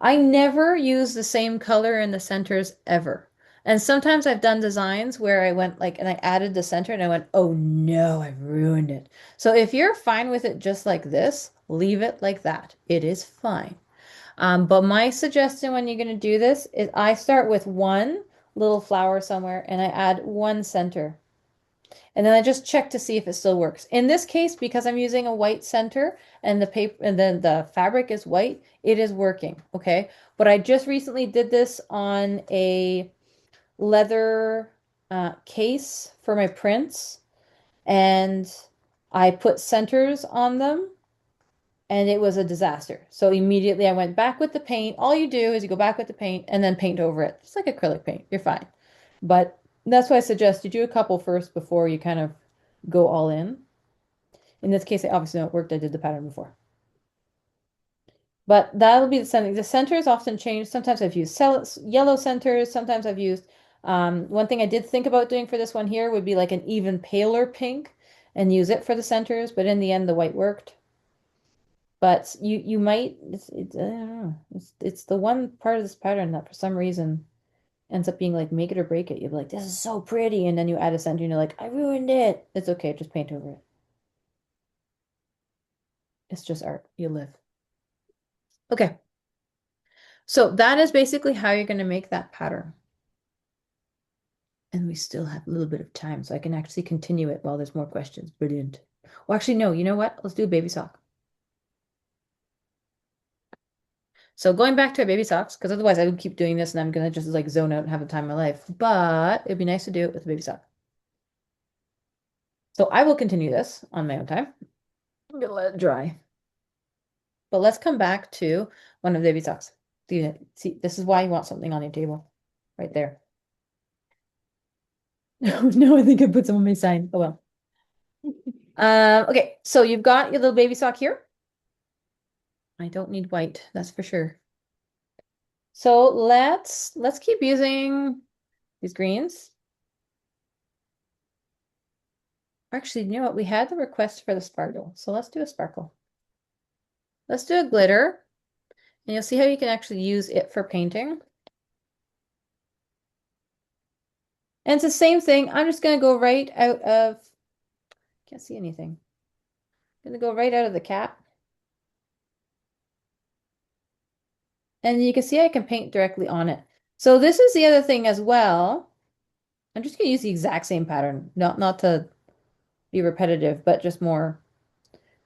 I never use the same color in the centers ever. And sometimes I've done designs where I went like, and I added the center and I went, oh no, I've ruined it. So if you're fine with it just like this, leave it like that. It is fine. But my suggestion when you're going to do this is I start with one little flower somewhere and I add one center. And then I just check to see if it still works. In this case, because I'm using a white center and the paper and then the fabric is white, it is working. Okay. But I just recently did this on a leather case for my prints and I put centers on them and it was a disaster. So immediately I went back with the paint. All you do is you go back with the paint and then paint over it. It's like acrylic paint. You're fine. But that's why I suggest you do a couple first before you kind of go all in. In this case, I obviously know it worked. I did the pattern before. But that'll be the center. The centers often change. Sometimes I've used yellow centers. Sometimes I've used, one thing I did think about doing for this one here would be like an even paler pink and use it for the centers. But in the end, the white worked. But you might, I don't know. It's the one part of this pattern that for some reason ends up being like make it or break it. You're like, this is so pretty. And then you add a center and you're like, I ruined it. It's okay. Just paint over it. It's just art. You live. Okay. So that is basically how you're going to make that pattern. And we still have a little bit of time, so I can actually continue it while there's more questions. Brilliant. Well, actually, no, you know what? Let's do a baby sock. So going back to our baby socks, because otherwise I would keep doing this and I'm gonna just like zone out and have the time of my life. But it'd be nice to do it with a baby sock. So I will continue this on my own time. I'm gonna let it dry. But let's come back to one of the baby socks. See, this is why you want something on your table. Right there. No, I think I put some on my sign. Oh well. Okay, so you've got your little baby sock here. I don't need white, that's for sure. So let's keep using these greens. Actually, you know what? We had the request for the sparkle, so let's do a sparkle. Let's do a glitter, and you'll see how you can actually use it for painting. And it's the same thing. I'm just gonna go right out of, can't see anything. I'm gonna go right out of the cap. And you can see I can paint directly on it. So this is the other thing as well. I'm just gonna use the exact same pattern, not to be repetitive, but just more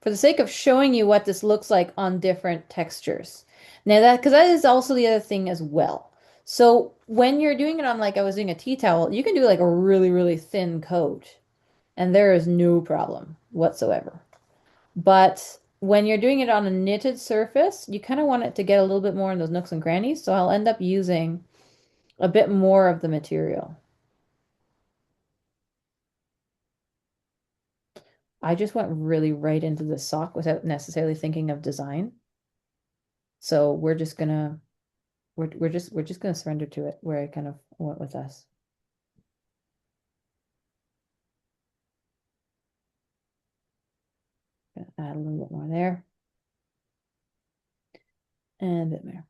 for the sake of showing you what this looks like on different textures. Now because that is also the other thing as well. So when you're doing it on like I was doing a tea towel, you can do like a really, really thin coat and there is no problem whatsoever. But when you're doing it on a knitted surface, you kind of want it to get a little bit more in those nooks and crannies. So I'll end up using a bit more of the material. I just went really right into the sock without necessarily thinking of design. So we're just gonna surrender to it where I kind of went with us. Gonna add a little bit more there and a bit more.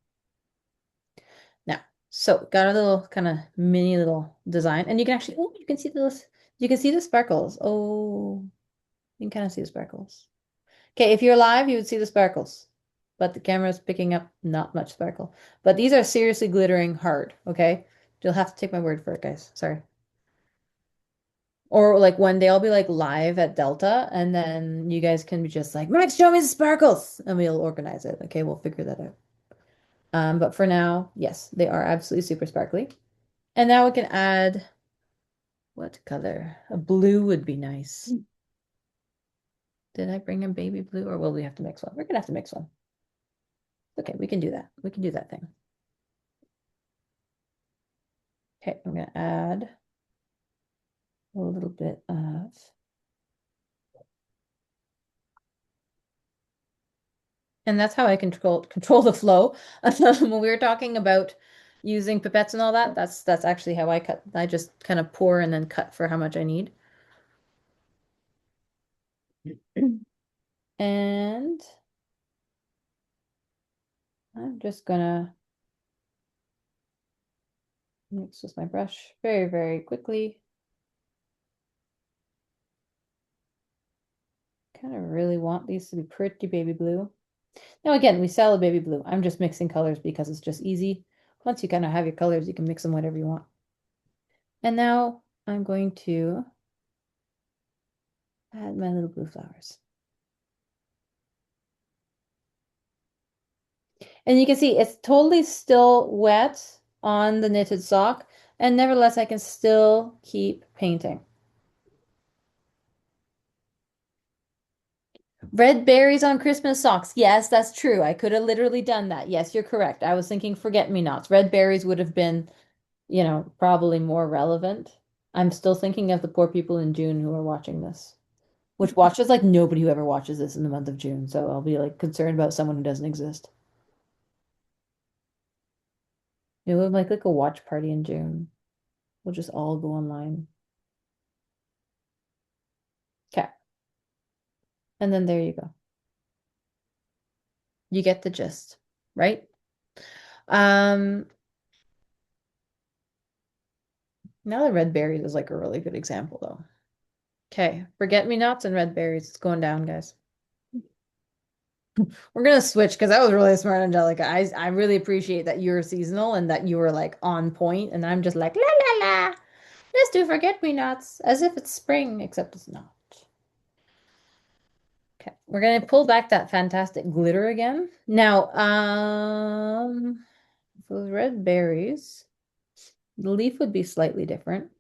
Now, so got a little kind of mini little design, and you can actually, oh, you can see those, you can see the sparkles. Oh, you can kind of see the sparkles. Okay, if you're live, you would see the sparkles, but the camera is picking up not much sparkle. But these are seriously glittering hard. Okay, you'll have to take my word for it, guys. Sorry. Or like one day I'll be like live at Delta and then you guys can be just like, Max, show me the sparkles. And we'll organize it. Okay, we'll figure that out. But for now, yes, they are absolutely super sparkly. And now we can add what color? A blue would be nice. Did I bring in baby blue or will we have to mix one? We're gonna have to mix one. Okay, we can do that. We can do that thing. Okay, I'm gonna add a little bit of and that's how I control the flow. When we were talking about using pipettes and all that, that's actually how I cut. I just kind of pour and then cut for how much I need. And I'm just gonna mix with my brush very, very quickly. Kind of really want these to be pretty baby blue. Now again, we sell a baby blue. I'm just mixing colors because it's just easy. Once you kind of have your colors, you can mix them whatever you want. And now I'm going to add my little blue flowers. And you can see it's totally still wet on the knitted sock, and nevertheless, I can still keep painting. Red berries on Christmas socks. Yes, that's true. I could have literally done that. Yes, you're correct. I was thinking forget-me-nots. Red berries would have been, probably more relevant. I'm still thinking of the poor people in June who are watching this. which watches like nobody who ever watches this in the month of June. So I'll be like concerned about someone who doesn't exist. Maybe we'll make like a watch party in June. We'll just all go online. Okay. And then there you go. You get the gist, right? Um, Now the red berries is like a really good example though. Okay, forget-me-nots and red berries. It's going down, guys. We're gonna switch because that was really smart, Angelica. I really appreciate that you're seasonal and that you were like on point, and I'm just like la la la. Let's do forget-me-nots as if it's spring, except it's not. Okay, we're gonna pull back that fantastic glitter again. Now, for those red berries, the leaf would be slightly different.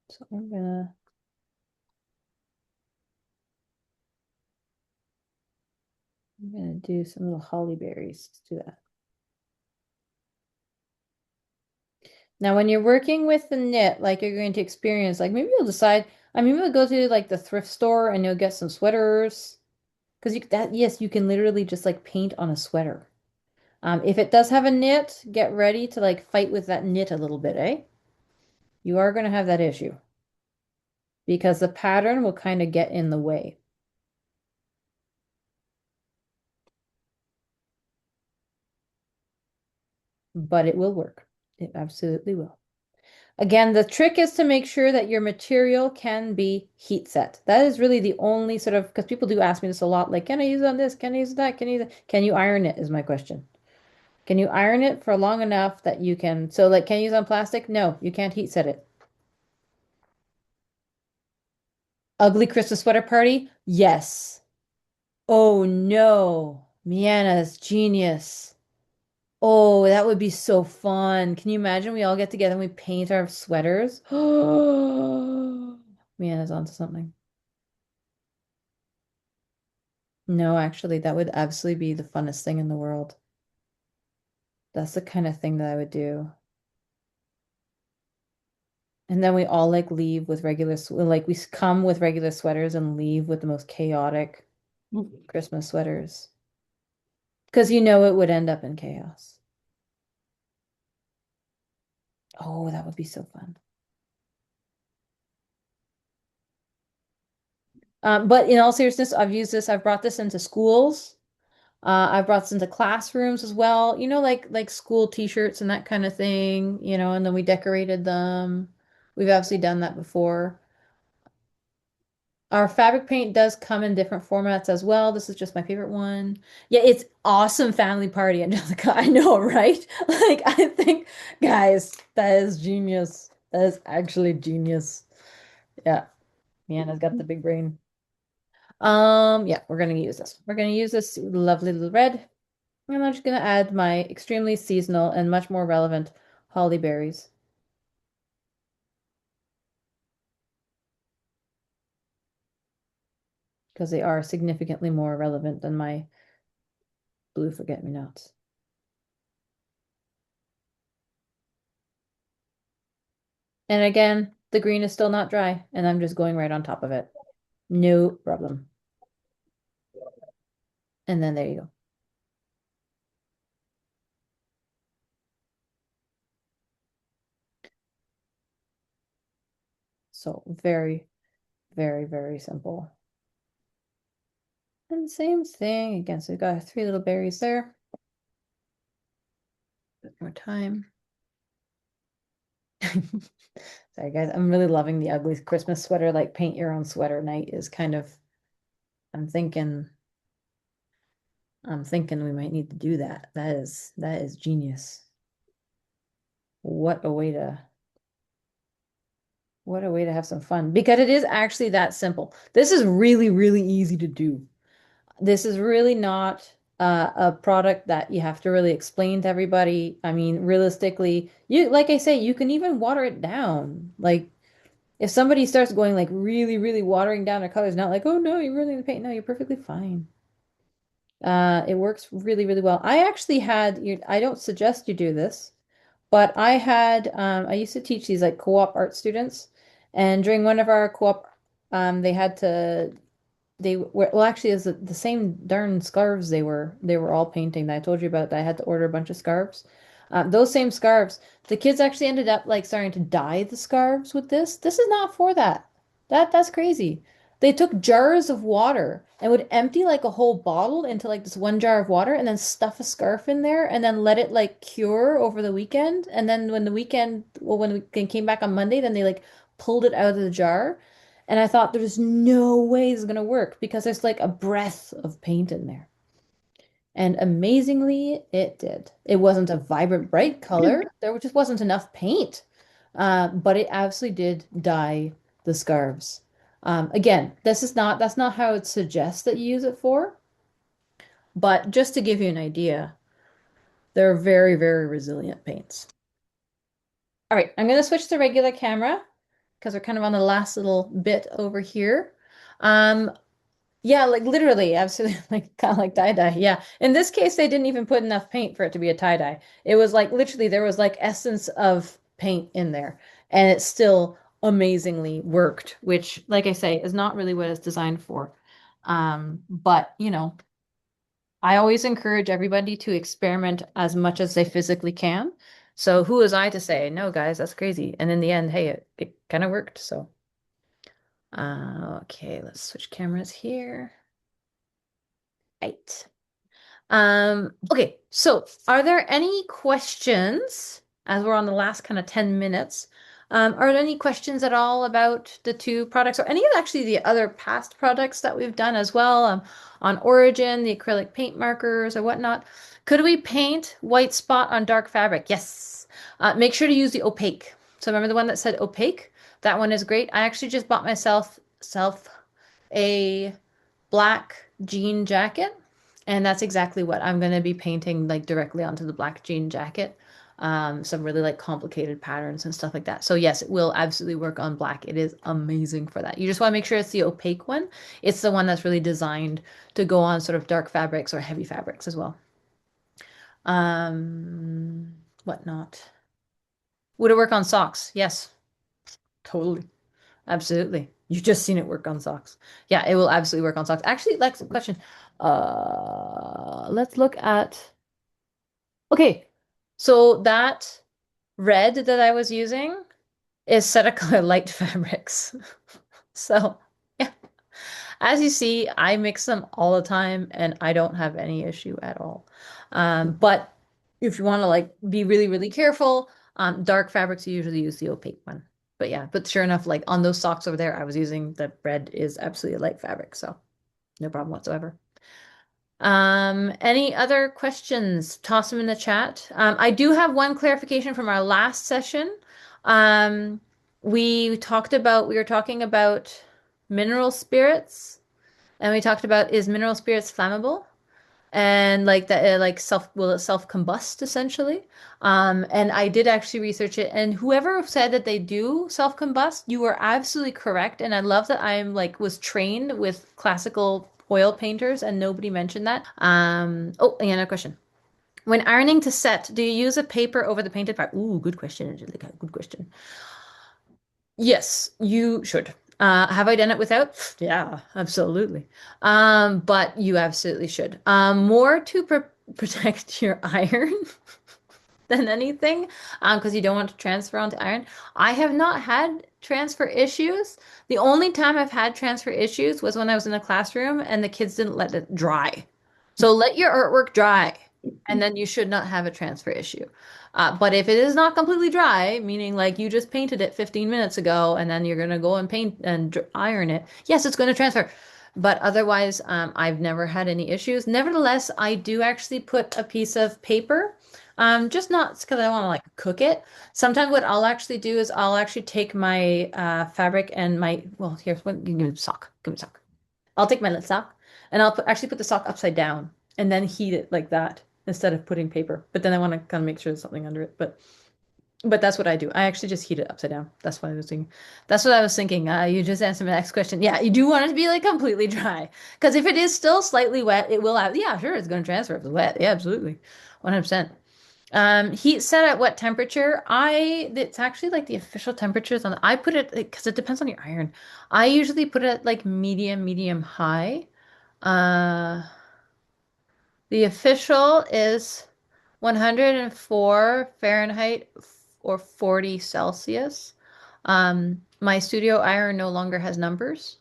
So I'm gonna do some little holly berries. Let's do that. Now, when you're working with the knit, like you're going to experience, like maybe you'll decide, I mean, maybe you'll go to like the thrift store and you'll get some sweaters. Because yes, you can literally just like paint on a sweater. If it does have a knit, get ready to like fight with that knit a little bit, eh? You are going to have that issue because the pattern will kind of get in the way, but it will work. It absolutely will. Again, the trick is to make sure that your material can be heat set. That is really the only sort of, because people do ask me this a lot, like, can I use it on this? Can I use that? Can I use that? Can you iron it is my question. Can you iron it for long enough that you can, so like, can you use it on plastic? No, you can't heat set it. Ugly Christmas sweater party? Yes. Oh no. Miana's genius. Oh, that would be so fun. Can you imagine we all get together and we paint our sweaters? Miana's onto something. No, actually, that would absolutely be the funnest thing in the world. That's the kind of thing that I would do. And then we all like leave with like we come with regular sweaters and leave with the most chaotic Christmas sweaters. Because you know it would end up in chaos. Oh, that would be so fun. But in all seriousness, I've brought this into schools. I've brought this into classrooms as well. You know, like school t-shirts and that kind of thing, and then we decorated them. We've obviously done that before. Our fabric paint does come in different formats as well. This is just my favorite one. Yeah, it's awesome family party, Angelica. I know, right? Like, I think, guys, that is genius. That is actually genius. Yeah, Miana's got the big brain. Yeah, we're gonna use this. We're gonna use this lovely little red. And I'm just gonna add my extremely seasonal and much more relevant holly berries because they are significantly more relevant than my blue forget-me-nots. And again, the green is still not dry, and I'm just going right on top of it. No problem. And then there you go. So very, very, very simple. And same thing again. So we've got 3 little berries there. Bit more time. Sorry, guys. I'm really loving the ugly Christmas sweater, like paint your own sweater night is kind of, I'm thinking, I'm thinking we might need to do that. That is genius. What a way to what a way to have some fun because it is actually that simple. This is really, really easy to do. This is really not a product that you have to really explain to everybody. I mean, realistically, like I say, you can even water it down. Like if somebody starts going like really, really watering down their colors, not like, oh no, you're ruining the paint. No, you're perfectly fine. It works really, really well. I actually had you, I don't suggest you do this, but I used to teach these like co-op art students, and during one of our co-op, they had to they were well actually it was the same darn scarves they were all painting that I told you about that I had to order a bunch of scarves. Those same scarves, the kids actually ended up like starting to dye the scarves with this. This is not for that. That's crazy. They took jars of water and would empty like a whole bottle into like this one jar of water and then stuff a scarf in there and then let it like cure over the weekend. And then when the weekend came back on Monday, then they like pulled it out of the jar. And I thought there's no way this is gonna work because there's like a breath of paint in there. And amazingly, it did. It wasn't a vibrant, bright color. There just wasn't enough paint. But it absolutely did dye the scarves. Again, that's not how it suggests that you use it for. But just to give you an idea, they're very, very resilient paints. All right, I'm going to switch to regular camera because we're kind of on the last little bit over here. Um, Yeah, like literally, absolutely, like kind of like tie-dye. Yeah. In this case, they didn't even put enough paint for it to be a tie-dye. It was like literally there was like essence of paint in there, and it still amazingly worked, which, like I say, is not really what it's designed for. But I always encourage everybody to experiment as much as they physically can. So who was I to say, no, guys, that's crazy? And in the end, hey, it kind of worked. So, okay, let's switch cameras here. Right. Okay, so are there any questions as we're on the last kind of 10 minutes? Are there any questions at all about the two products or any of actually the other past products that we've done as well on Origin, the acrylic paint markers or whatnot? Could we paint white spot on dark fabric? Yes. Make sure to use the opaque. So remember the one that said opaque? That one is great. I actually just bought myself self a black jean jacket. And that's exactly what I'm going to be painting like directly onto the black jean jacket. Some really like complicated patterns and stuff like that. So yes, it will absolutely work on black. It is amazing for that. You just want to make sure it's the opaque one. It's the one that's really designed to go on sort of dark fabrics or heavy fabrics as well. Whatnot. Would it work on socks? Yes, totally. Absolutely. You've just seen it work on socks. Yeah, it will absolutely work on socks. Actually, Lex, question. Let's look at. Okay, so that red that I was using is Color light fabrics. So, yeah, as you see, I mix them all the time and I don't have any issue at all. But if you want to like be really, really careful, dark fabrics, you usually use the opaque one. But yeah, but sure enough, like on those socks over there, I was using the red is absolutely a light fabric, so no problem whatsoever. Any other questions? Toss them in the chat. I do have one clarification from our last session. Um, we were talking about mineral spirits, and we talked about is mineral spirits flammable? And like that like self combust essentially. And I did actually research it, and whoever said that they do self combust, you were absolutely correct. And I love that I'm like was trained with classical oil painters and nobody mentioned that. Oh, and another question. When ironing to set, do you use a paper over the painted part? Ooh, good question, Angelica. Good question. Yes, you should. Have I done it without? Yeah, absolutely. But you absolutely should. More to protect your iron than anything, because you don't want to transfer onto iron. I have not had transfer issues. The only time I've had transfer issues was when I was in a classroom and the kids didn't let it dry. So let your artwork dry, and then you should not have a transfer issue. But if it is not completely dry, meaning like you just painted it 15 minutes ago and then you're going to go and paint and iron it, yes, it's going to transfer. But otherwise, I've never had any issues. Nevertheless, I do actually put a piece of paper, just not because I want to like cook it. Sometimes what I'll actually do is I'll actually take my fabric and well, here's one, give me a sock, give me a sock. I'll take my sock and actually put the sock upside down and then heat it like that instead of putting paper. But then I want to kind of make sure there's something under it. But But that's what I do. I actually just heat it upside down. That's what I was thinking. That's what I was thinking. You just answered my next question. Yeah, you do want it to be like completely dry. Because if it is still slightly wet, it will have, yeah, sure, it's going to transfer if it's wet. Yeah, absolutely. 100%. Heat set at what temperature? It's actually like the official temperatures on, I put it, because it depends on your iron. I usually put it at like medium high. Uh, the official is 104 Fahrenheit or 40 Celsius. My studio iron no longer has numbers,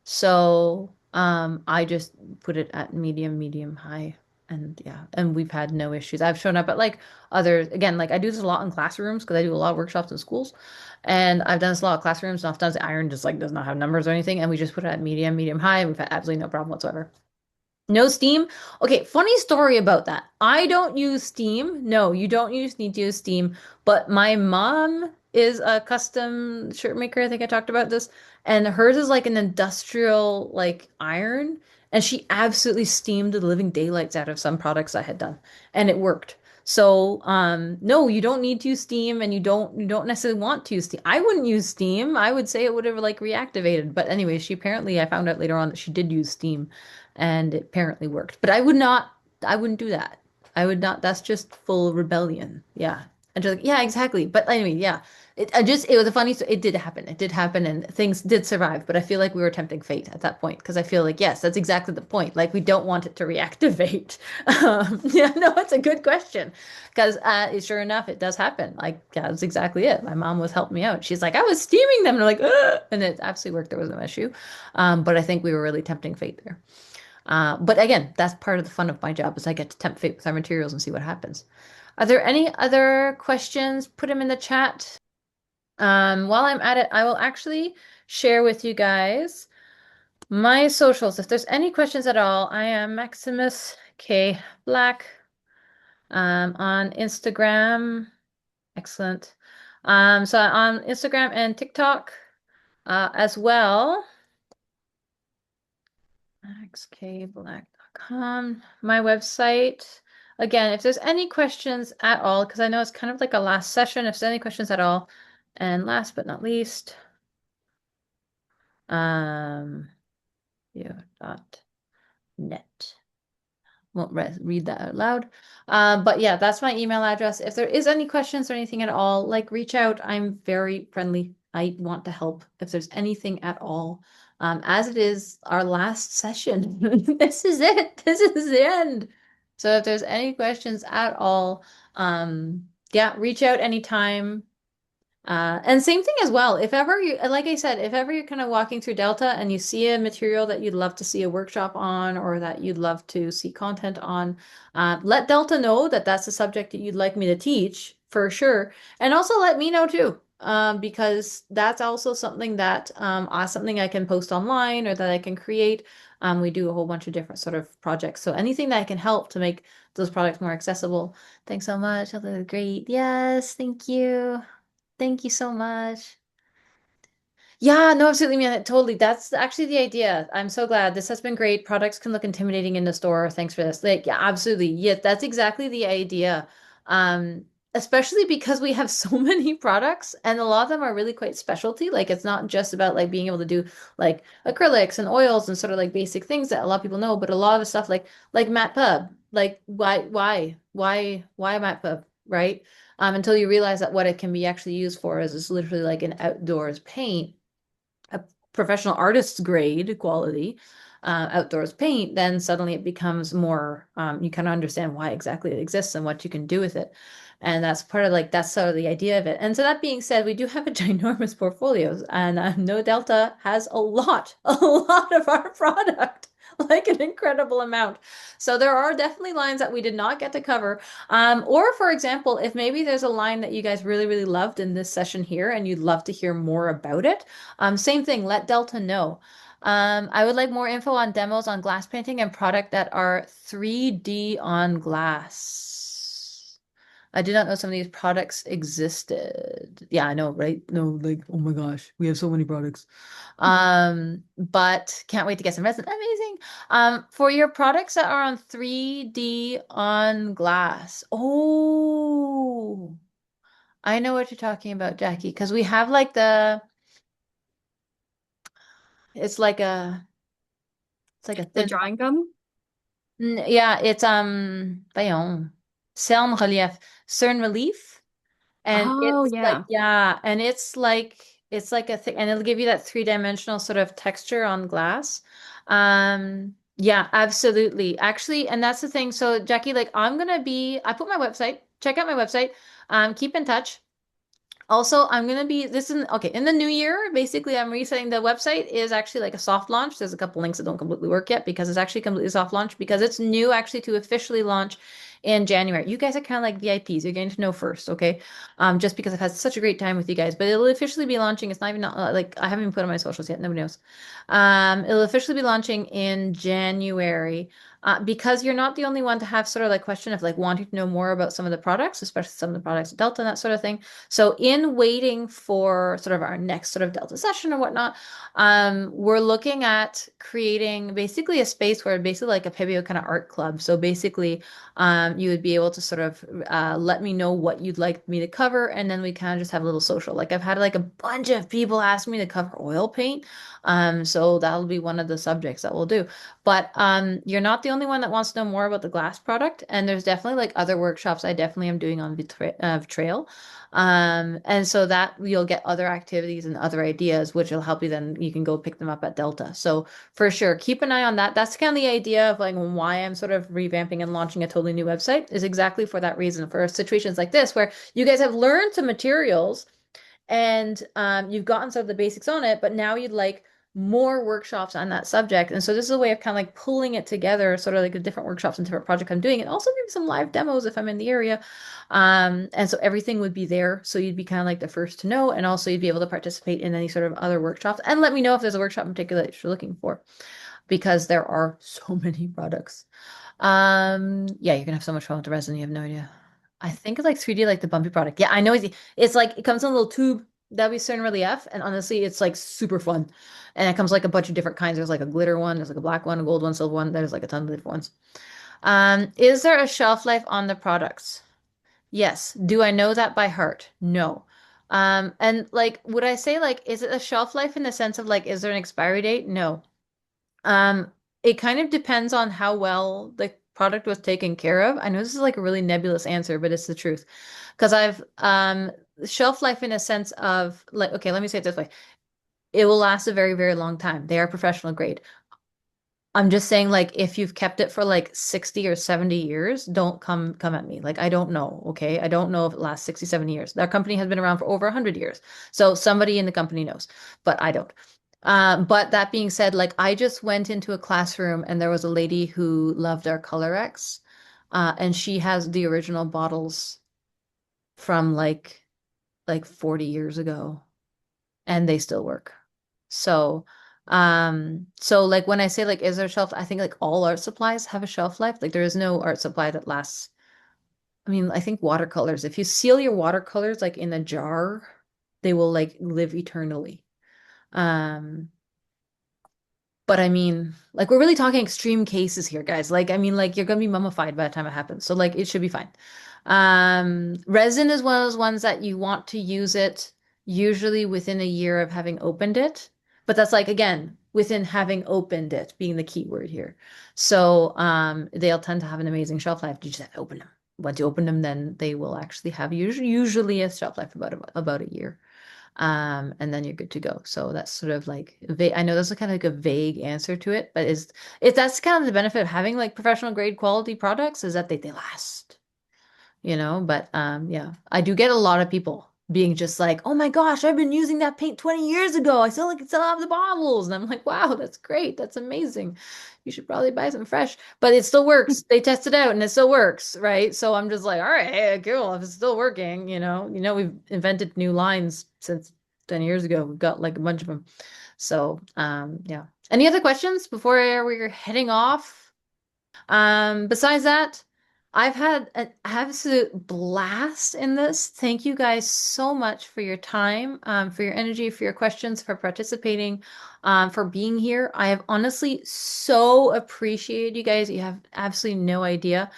so I just put it at medium high. And yeah, and we've had no issues. I've shown up at like others again, like I do this a lot in classrooms because I do a lot of workshops in schools, and I've done this a lot of classrooms. And oftentimes the iron just like does not have numbers or anything, and we just put it at medium high, and we've had absolutely no problem whatsoever. No Steam? Okay, funny story about that. I don't use Steam. No, you don't need to use Steam. But my mom is a custom shirt maker. I think I talked about this. And hers is like an industrial like iron. And she absolutely steamed the living daylights out of some products I had done. And it worked. So, no, you don't need to use Steam and you don't necessarily want to use Steam. I wouldn't use Steam. I would say it would have like reactivated. But anyway, she apparently I found out later on that she did use Steam and it apparently worked. But I wouldn't do that. I would not, that's just full rebellion. Yeah. And just like, yeah, exactly. But anyway, yeah. It was a funny, it did happen. It did happen and things did survive. But I feel like we were tempting fate at that point because I feel like, yes, that's exactly the point. Like we don't want it to reactivate. Yeah, no, it's a good question because sure enough, it does happen. Like, yeah, that's exactly it. My mom was helping me out. She's like, I was steaming them. And I'm like, ugh! And it absolutely worked. There was no issue. But I think we were really tempting fate there. But again, that's part of the fun of my job is I get to tempt fate with our materials and see what happens. Are there any other questions? Put them in the chat. While I'm at it, I will actually share with you guys my socials. If there's any questions at all, I am Maximus K Black on Instagram. Excellent. So on Instagram and TikTok as well. xkblack.com, my website. Again, if there's any questions at all, because I know it's kind of like a last session, if there's any questions at all. And last but not least, um, net. Won't read that out loud. But yeah, that's my email address. If there is any questions or anything at all, like reach out. I'm very friendly. I want to help if there's anything at all. As it is our last session. This is it. This is the end. So if there's any questions at all, yeah, reach out anytime. And same thing as well. If ever you, like I said, if ever you're kind of walking through Delta and you see a material that you'd love to see a workshop on or that you'd love to see content on, let Delta know that that's a subject that you'd like me to teach for sure. And also let me know too, because that's also something that something I can post online or that I can create. We do a whole bunch of different sort of projects. So anything that can help to make those products more accessible. Thanks so much. That was great. Yes, thank you. Thank you so much. Yeah, no, absolutely, man. Totally. That's actually the idea. I'm so glad. This has been great. Products can look intimidating in the store. Thanks for this. Like, yeah, absolutely. Yeah, that's exactly the idea. Um, Especially because we have so many products and a lot of them are really quite specialty. Like it's not just about like being able to do like acrylics and oils and sort of like basic things that a lot of people know, but a lot of stuff like matte pub. Like why matte pub, right? Until you realize that what it can be actually used for is literally like an outdoors paint, a professional artist's grade quality outdoors paint, then suddenly it becomes more, you kind of understand why exactly it exists and what you can do with it. And that's part of like, that's sort of the idea of it. And so that being said, we do have a ginormous portfolio and No Delta has a lot of our product, like an incredible amount. So there are definitely lines that we did not get to cover. Or for example, if maybe there's a line that you guys really loved in this session here and you'd love to hear more about it, same thing, let Delta know. I would like more info on demos on glass painting and product that are 3D on glass. I did not know some of these products existed. Yeah, I know, right? No, like, oh my gosh, we have so many products. But can't wait to get some resin. Amazing. For your products that are on 3D on glass. Oh. I know what you're talking about, Jackie, because we have like it's like a The thin, drawing gum? yeah, it's voyons, cerne relief, cerne relief. And Oh, it's like, yeah. yeah, and it's like a thing, and it'll give you that three-dimensional sort of texture on glass. Yeah, absolutely. Actually, and that's the thing. So, Jackie, like I put my website, check out my website, keep in touch. Also, I'm gonna be this in okay in the new year. Basically, I'm resetting the website is actually like a soft launch. There's a couple links that don't completely work yet because it's actually completely soft launch because it's new actually to officially launch in January. You guys are kind of like VIPs. You're getting to know first, okay? Just because I've had such a great time with you guys, but it'll officially be launching. It's not even like I haven't even put on my socials yet. Nobody knows. It'll officially be launching in January. Because you're not the only one to have sort of like question of like wanting to know more about some of the products, especially some of the products at Delta and that sort of thing. So in waiting for sort of our next sort of Delta session or whatnot, we're looking at creating basically a space where basically like a Pebeo kind of art club. So basically, you would be able to sort of let me know what you'd like me to cover, and then we kind of just have a little social. Like I've had like a bunch of people ask me to cover oil paint. So that'll be one of the subjects that we'll do. But you're not the only one that wants to know more about the glass product, and there's definitely like other workshops I definitely am doing on Trail. And so that you'll get other activities and other ideas, which will help you then you can go pick them up at Delta. So for sure, keep an eye on that. That's kind of the idea of like why I'm sort of revamping and launching a totally new website is exactly for that reason, for situations like this where you guys have learned some materials and you've gotten sort of the basics on it, but now you'd like more workshops on that subject. And so this is a way of kind of like pulling it together, sort of like the different workshops and different projects I'm doing, and also maybe some live demos if I'm in the area. And so everything would be there. So you'd be kind of like the first to know, and also you'd be able to participate in any sort of other workshops. And let me know if there's a workshop in particular that you're looking for, because there are so many products. Yeah, you're gonna have so much fun with the resin. You have no idea. I think it's like 3D, like the bumpy product. Yeah, I know it's like it comes in a little tube. That'll be certain relief, and honestly, it's like super fun. And it comes like a bunch of different kinds. There's like a glitter one, there's like a black one, a gold one, silver one. There's like a ton of different ones. Is there a shelf life on the products? Yes. Do I know that by heart? No. And like, would I say like, is it a shelf life in the sense of like, is there an expiry date? No. Um, it kind of depends on how well the product was taken care of. I know this is like a really nebulous answer, but it's the truth. Because I've shelf life in a sense of like, okay, let me say it this way. It will last a very, very long time. They are professional grade. I'm just saying, like, if you've kept it for like 60 or 70 years, don't come at me. Like, I don't know, okay? I don't know if it lasts 60, 70 years. That company has been around for over 100 years. So somebody in the company knows, but I don't. But that being said, like I just went into a classroom and there was a lady who loved our Colorex, and she has the original bottles from like 40 years ago and they still work. So, so like when I say like, is there a shelf? I think like all art supplies have a shelf life. Like there is no art supply that lasts. I mean, I think watercolors, if you seal your watercolors like in a jar, they will like live eternally. Um, but I mean, like we're really talking extreme cases here, guys. Like, I mean, like you're gonna be mummified by the time it happens. So like it should be fine. Resin is one of those ones that you want to use it usually within a year of having opened it. But that's like again, within having opened it being the key word here. So they'll tend to have an amazing shelf life. You just have to open them. Once you open them, then they will actually have usually a shelf life about a year, and then you're good to go. So that's sort of like I know that's kind of like a vague answer to it, but is if that's kind of the benefit of having like professional grade quality products is that they last, you know. But yeah, I do get a lot of people being just like, oh my gosh, I've been using that paint 20 years ago. I still have the bottles. And I'm like, wow, that's great. That's amazing. You should probably buy some fresh. But it still works. They test it out and it still works, right? So I'm just like, all right, hey, cool. If it's still working, we've invented new lines since 10 years ago. We've got like a bunch of them. So yeah. Any other questions before we're heading off? Besides that, I've had an absolute blast in this. Thank you guys so much for your time, for your energy, for your questions, for participating, for being here. I have honestly so appreciated you guys. You have absolutely no idea.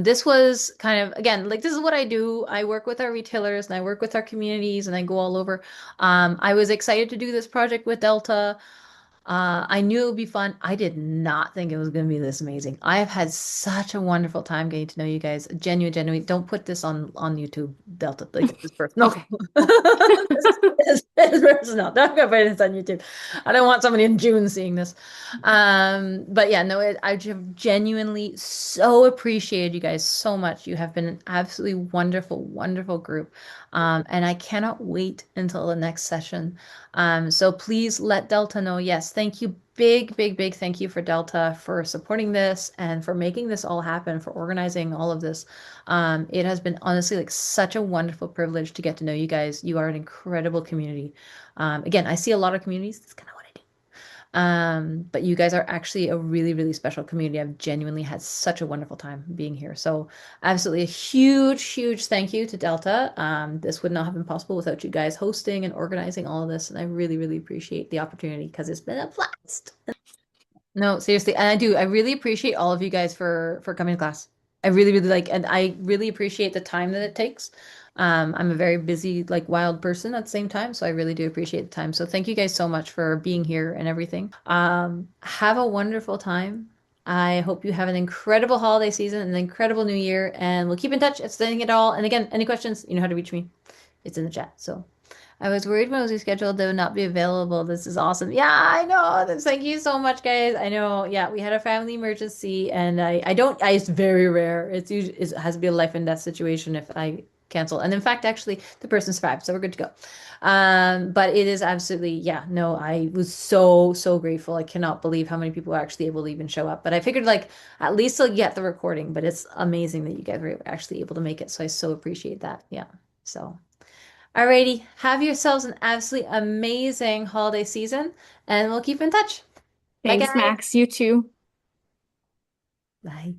This was kind of, again, like this is what I do. I work with our retailers and I work with our communities and I go all over. I was excited to do this project with Delta. I knew it would be fun. I did not think it was going to be this amazing. I have had such a wonderful time getting to know you guys. Genuine, genuine. Don't put this on YouTube, Delta. Like this is personal. Okay. This is personal. Don't go put this on YouTube. I don't want somebody in June seeing this. But yeah, no, I have genuinely so appreciated you guys so much. You have been an absolutely wonderful, wonderful group. And I cannot wait until the next session. So please let Delta know. Yes, thank you. Big, big, big thank you for Delta for supporting this and for making this all happen, for organizing all of this. It has been honestly like such a wonderful privilege to get to know you guys. You are an incredible community. Again, I see a lot of communities. That's kind of what I do. But you guys are actually a really, really special community. I've genuinely had such a wonderful time being here. So, absolutely a huge, huge thank you to Delta. This would not have been possible without you guys hosting and organizing all of this. And I really, really appreciate the opportunity because it's been a blast. No, seriously, and I do. I really appreciate all of you guys for coming to class. I really, really like, and I really appreciate the time that it takes. I'm a very busy, like wild person at the same time, so I really do appreciate the time. So thank you guys so much for being here and everything. Have a wonderful time. I hope you have an incredible holiday season, an incredible new year, and we'll keep in touch if there's anything at all. And again, any questions, you know how to reach me. It's in the chat. So. I was worried when it was rescheduled they would not be available. This is awesome. Yeah, I know. Thank you so much, guys. I know. Yeah, we had a family emergency, and I don't. It's very rare. It's usually it has to be a life and death situation if I cancel. And in fact, actually, the person survived, so we're good to go. But it is absolutely, yeah. No, I was so so grateful. I cannot believe how many people are actually able to even show up. But I figured like at least they'll get the recording. But it's amazing that you guys were actually able to make it. So I so appreciate that. Yeah. So. Alrighty, have yourselves an absolutely amazing holiday season, and we'll keep in touch. Bye, Thanks, guys. Max. You too. Bye.